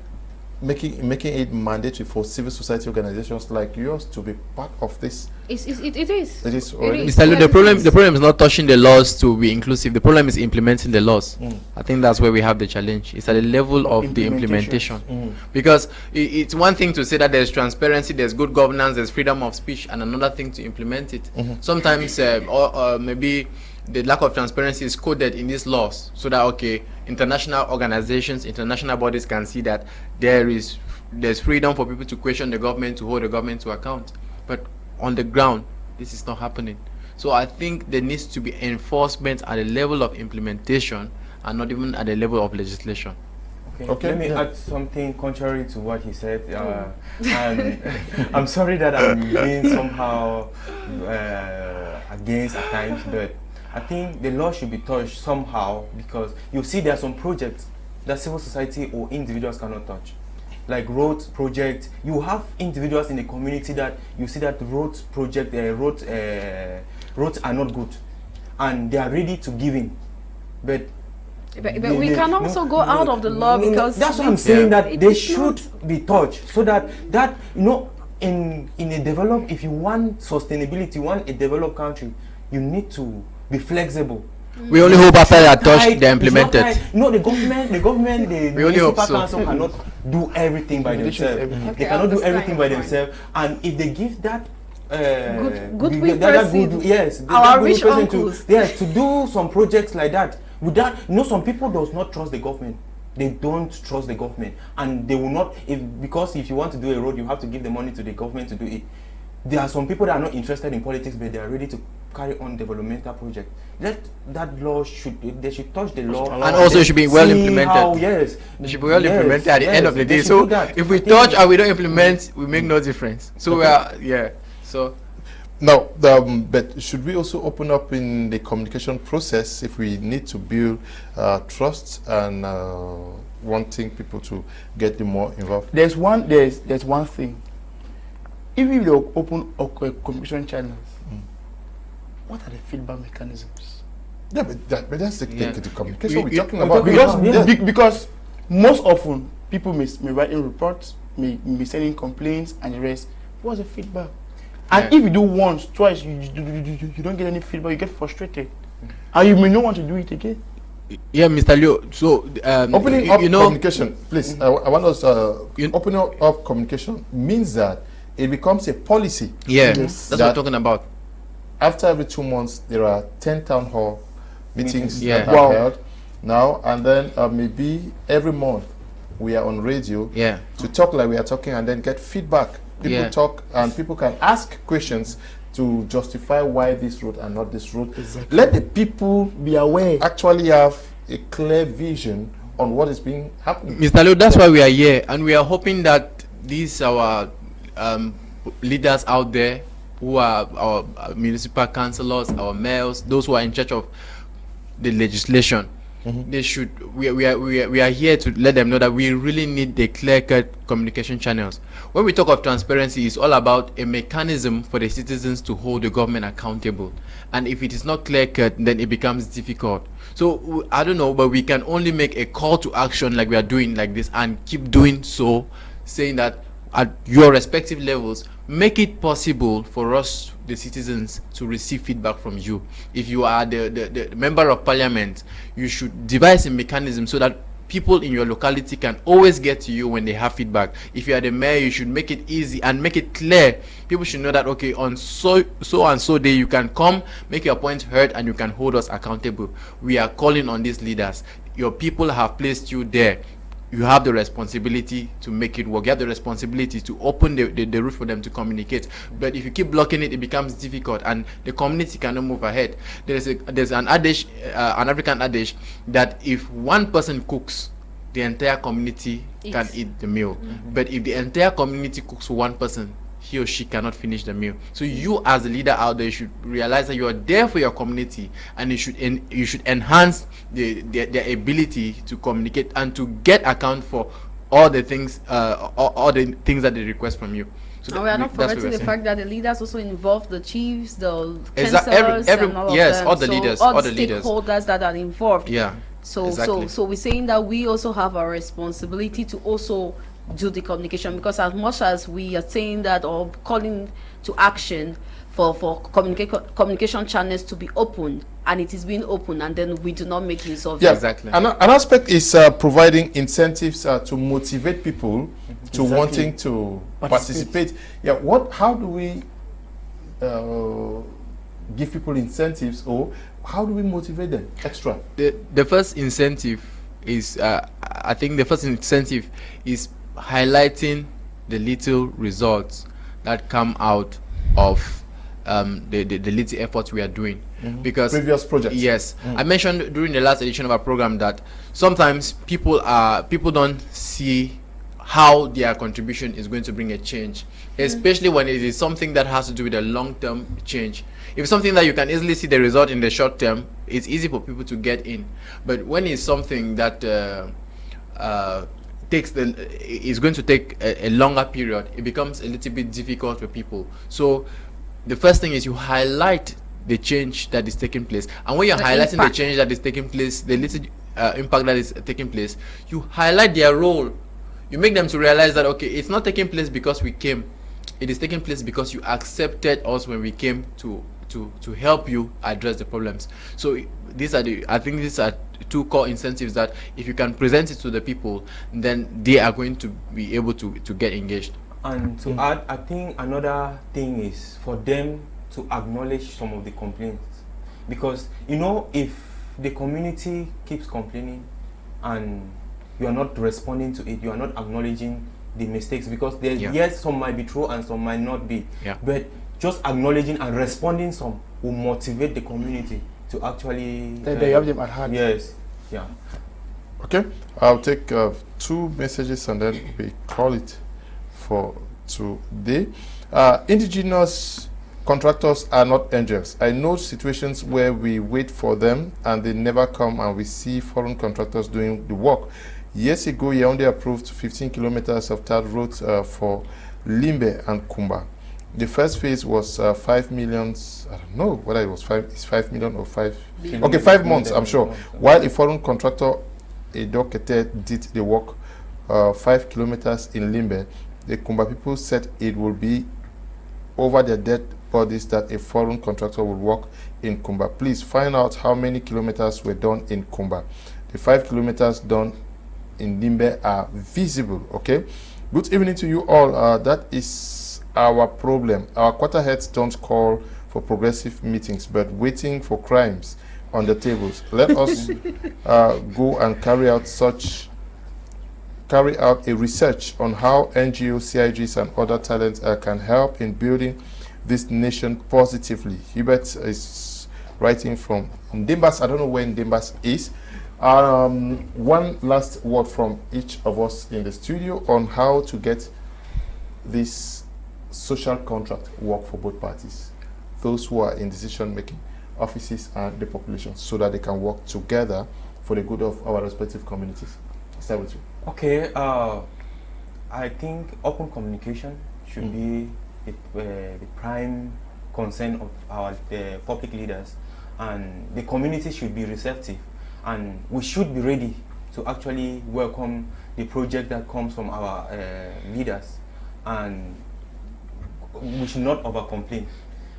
making it mandatory for civil society organizations like yours to be part of this? It is. It is already. Mr. Lu, the problem is not touching the laws to be inclusive. The problem is implementing the laws. I think that's where we have the challenge. It's at the level of the implementation. Because it's one thing to say that there's transparency, there's good governance, there's freedom of speech, and another thing to implement it. Sometimes maybe the lack of transparency is coded in these laws so that, okay, international organizations, international bodies can see that there's freedom for people to question the government, to hold the government to account. But on the ground, this is not happening. So I think there needs to be enforcement at the level of implementation and not even at the level of legislation. Okay. Let me add something contrary to what he said. And I'm sorry that I'm being somehow against at times, but I think the law should be touched somehow, because you see there are some projects that civil society or individuals cannot touch. Like road project, you have individuals in the community that you see that roads are not good, and they are ready to give in, but we can also go out of the law, because that's what I'm saying, that they should be touched, so that in a developed, if you want sustainability, you want a developed country, you need to be flexible. We only hope after they are touched, they're implemented. The municipal council cannot do everything by themselves. They cannot do everything by themselves. And if they give that our rich uncles, to do some projects like that, without, some people does not trust the government. They don't trust the government, and they will not, because if you want to do a road, you have to give the money to the government to do it. There are some people that are not interested in politics, but they are ready to carry on developmental projects. That law they should touch the law, and also it should be well implemented. It should be well implemented at the end of the day. So if we touch and we don't implement, we make no difference. So So now, but should we also open up in the communication process if we need to build trust and wanting people to get more involved? There's one thing. If we open communication channels, what are the feedback mechanisms? Yeah, but that's the communication we're talking about. Because because most often people may write in reports, may send in complaints and the rest. What's the feedback? And if you do once, twice, you don't get any feedback, you get frustrated, and you may not want to do it again. Yeah, Mr. Liu. So opening up communication, please. I want us opening up communication means that it becomes a policy. Yeah, that's what I'm talking about. After every 2 months, there are 10 town hall meetings that are held now, and then maybe every month we are on radio to talk like we are talking, and then get feedback. People talk, and people can ask questions to justify why this road and not this road. Exactly. Let the people be aware, actually have a clear vision on what is being happening. Mr. Liu, that's why we are here, and we are hoping that these our leaders out there, who are our municipal councillors, our mayors, those who are in charge of the legislation, they should. We are here to let them know that we really need the clear-cut communication channels. When we talk of transparency, it's all about a mechanism for the citizens to hold the government accountable. And if it is not clear-cut, then it becomes difficult. So I don't know, but we can only make a call to action like we are doing like this, and keep doing so, saying that at your respective levels, make it possible for us, the citizens, to receive feedback from you. If you are the member of parliament, you should devise a mechanism so that people in your locality can always get to you when they have feedback. If you are the mayor, you should make it easy and make it clear. People should know that, okay, on so and so day you can come, make your point heard, and you can hold us accountable. We are calling on these leaders. Your people have placed you there. You have the responsibility to make it work. You have the responsibility to open the route for them to communicate. But if you keep blocking it, it becomes difficult, and the community cannot move ahead. There's an adage, an African adage, that if one person cooks, the entire community can eat the meal. But if the entire community cooks for one person, he or she cannot finish the meal. So you, as a leader out there, you should realize that you are there for your community, and you should enhance their ability to communicate and to get account for all the things that they request from you. So and we are not forgetting the fact that the leaders also involve the chiefs, the councillors, and all of them. All the leaders, all the stakeholders that are involved. Yeah. So we're saying that we also have a responsibility to also do the communication, because as much as we are saying that or calling to action for communication channels to be open, and it is being open, and then we do not make use of it. Exactly. An aspect is providing incentives to motivate people to wanting to participate. Yeah. How do we give people incentives, or how do we motivate them extra? The first incentive is, I think the first incentive is highlighting the little results that come out of the little efforts we are doing. Because previous projects. Yes. I mentioned during the last edition of our program that sometimes people don't see how their contribution is going to bring a change, especially when it is something that has to do with a long-term change. If it's something that you can easily see the result in the short term, it's easy for people to get in. But when it's something that is going to take a longer period, it becomes a little bit difficult for people. So the first thing is you highlight the change that is taking place, and when you're highlighting the change that is taking place, the little impact that is taking place, you highlight their role. You make them to realize that, okay, it's not taking place because we came, it is taking place because you accepted us when we came to help you address the problems. So I think these are two core incentives that if you can present it to the people, then they are going to be able to get engaged. And to add, I think another thing is for them to acknowledge some of the complaints, because if the community keeps complaining and you are not responding to it, you are not acknowledging the mistakes, because yes, some might be true and some might not be, but just acknowledging and responding some will motivate the community to actually they have them at heart. Yes. Yeah. Okay, I'll take 2 messages and then we call it for today. Indigenous contractors are not angels. I know situations where we wait for them and they never come, and we see foreign contractors doing the work. Years ago, Yaoundé approved 15 kilometers of tarred roads for Limbe and Kumba. The first phase was 5 million. I don't know whether it was 5 million or 5 billion. Okay, 5 months, I'm sure. While a foreign contractor, Edo Kete, did the work 5 kilometers in Limbe, the Kumba people said it will be over their dead bodies that a foreign contractor will work in Kumba. Please find out how many kilometers were done in Kumba. The 5 kilometers done in Limbe are visible. Okay, good evening to you all. That is our problem. Our quarterheads don't call for progressive meetings, but waiting for crimes on the tables. Let us go and carry out a research on how NGOs, CIGs, and other talents can help in building this nation positively. Herbert is writing from Ndimbas. I don't know where Ndimbas is. One last word from each of us in the studio on how to get this social contract work for both parties, those who are in decision-making offices and the population, so that they can work together for the good of our respective communities? I'll start with you. Okay, I think open communication should be the prime concern of our public leaders, and the community should be receptive, and we should be ready to actually welcome the project that comes from our leaders, and we should not over complain,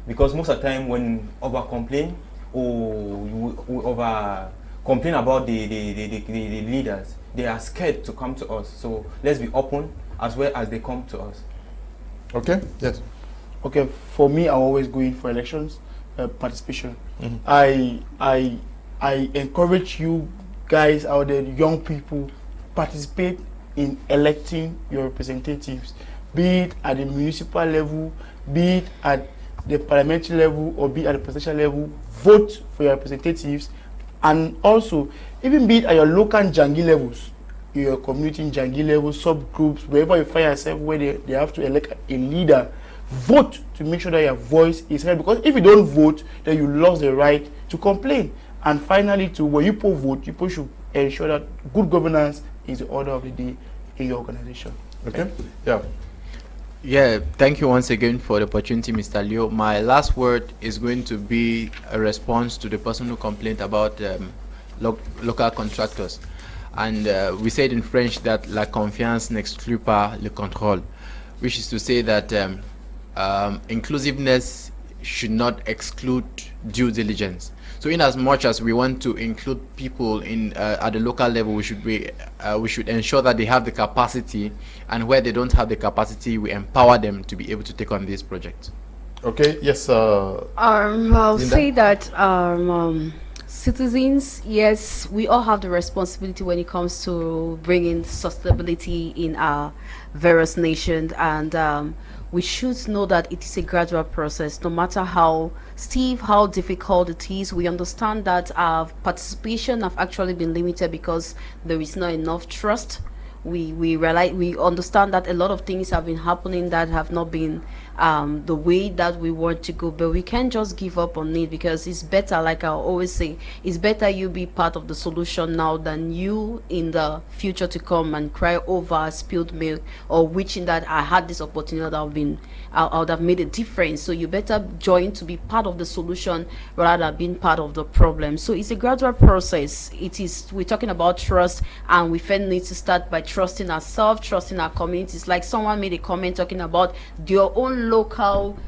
because most of the time when over complain or we over complain about the leaders, they are scared to come to us. So let's be open as well as they come to us. Okay, yes. Okay, for me, I'm always going for elections, participation. I encourage you guys out there, young people, participate in electing your representatives, be it at the municipal level, be it at the parliamentary level, or be it at the presidential level. Vote for your representatives, and also even be it at your local Jangi levels, your community Jangi level, subgroups, wherever you find yourself, where they have to elect a leader. Vote to make sure that your voice is heard, because if you don't vote, then you lost the right to complain. And finally, when you vote, you should ensure that good governance is the order of the day in your organization. Okay. Yeah. Yeah, thank you once again for the opportunity, Mr. Leo. My last word is going to be a response to the person who complained about local contractors. And we said in French that la confiance n'exclut pas le contrôle, which is to say that inclusiveness should not exclude due diligence. So in as much as we want to include people in at the local level, we should ensure that they have the capacity, and where they don't have the capacity, we empower them to be able to take on this project. Okay, yes. I'll say that citizens, yes, we all have the responsibility when it comes to bringing sustainability in our various nations, and we should know that it is a gradual process. No matter how steep, how difficult it is, we understand that our participation have actually been limited because there is not enough trust. We understand that a lot of things have been happening that have not been the way that we want to go, but we can't just give up on it, because it's better, like I always say, it's better you be part of the solution now than you in the future to come and cry over spilled milk, or wishing that I had this opportunity that I would have made a difference. So you better join to be part of the solution rather than being part of the problem. So it's a gradual process. We're talking about trust, and we first need to start by trusting ourselves, trusting our communities. Like someone made a comment talking about your own local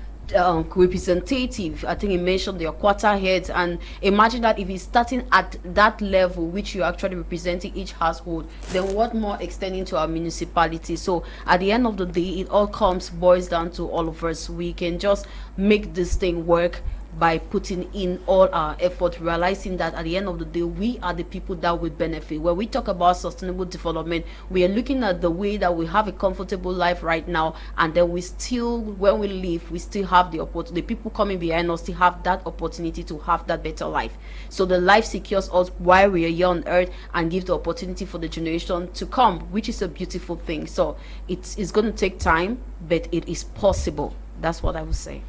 representative. I think he mentioned your quarter heads, and imagine that if he's starting at that level, which you're actually representing each household, then what more extending to our municipality? So at the end of the day, it all boils down to all of us. We can just make this thing work by putting in all our effort, realizing that at the end of the day, we are the people that will benefit. When we talk about sustainable development, we are looking at the way that we have a comfortable life right now, and then we still, when we leave, we still have the opportunity. The people coming behind us still have that opportunity to have that better life. So the life secures us while we are here on earth, and give the opportunity for the generation to come, which is a beautiful thing. So it's going to take time, but it is possible. That's what I would say.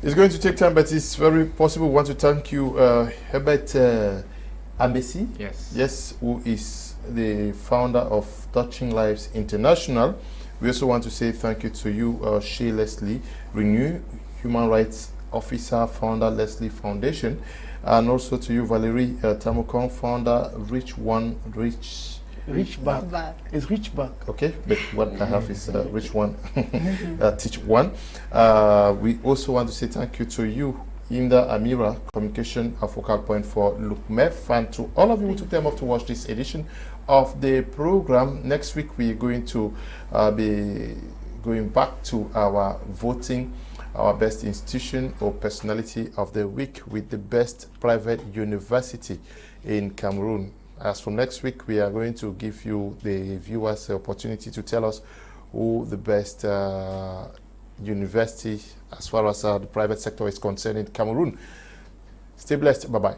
It's going to take time, but it's very possible. We want to thank you, Herbert Ambesi. Yes, who is the founder of Touching Lives International. We also want to say thank you to you, Shey Lesley, Ringnyu, Human Rights Officer, founder, Lesley Foundation, and also to you, Valerie Tamukong, founder, Rich Back. It's Rich Back. Okay, but what I have is Rich One, Teach One. We also want to say thank you to you, Inda Amira, Communication, a focal point for LookMef, and to all of you who took time off to watch this edition of the program. Next week, we're going to be going back to our voting, our best institution or personality of the week with the best private university in Cameroon. As from next week, we are going to give you, the viewers, the opportunity to tell us who the best university as far as the private sector is concerned in Cameroon. Stay blessed. Bye-bye.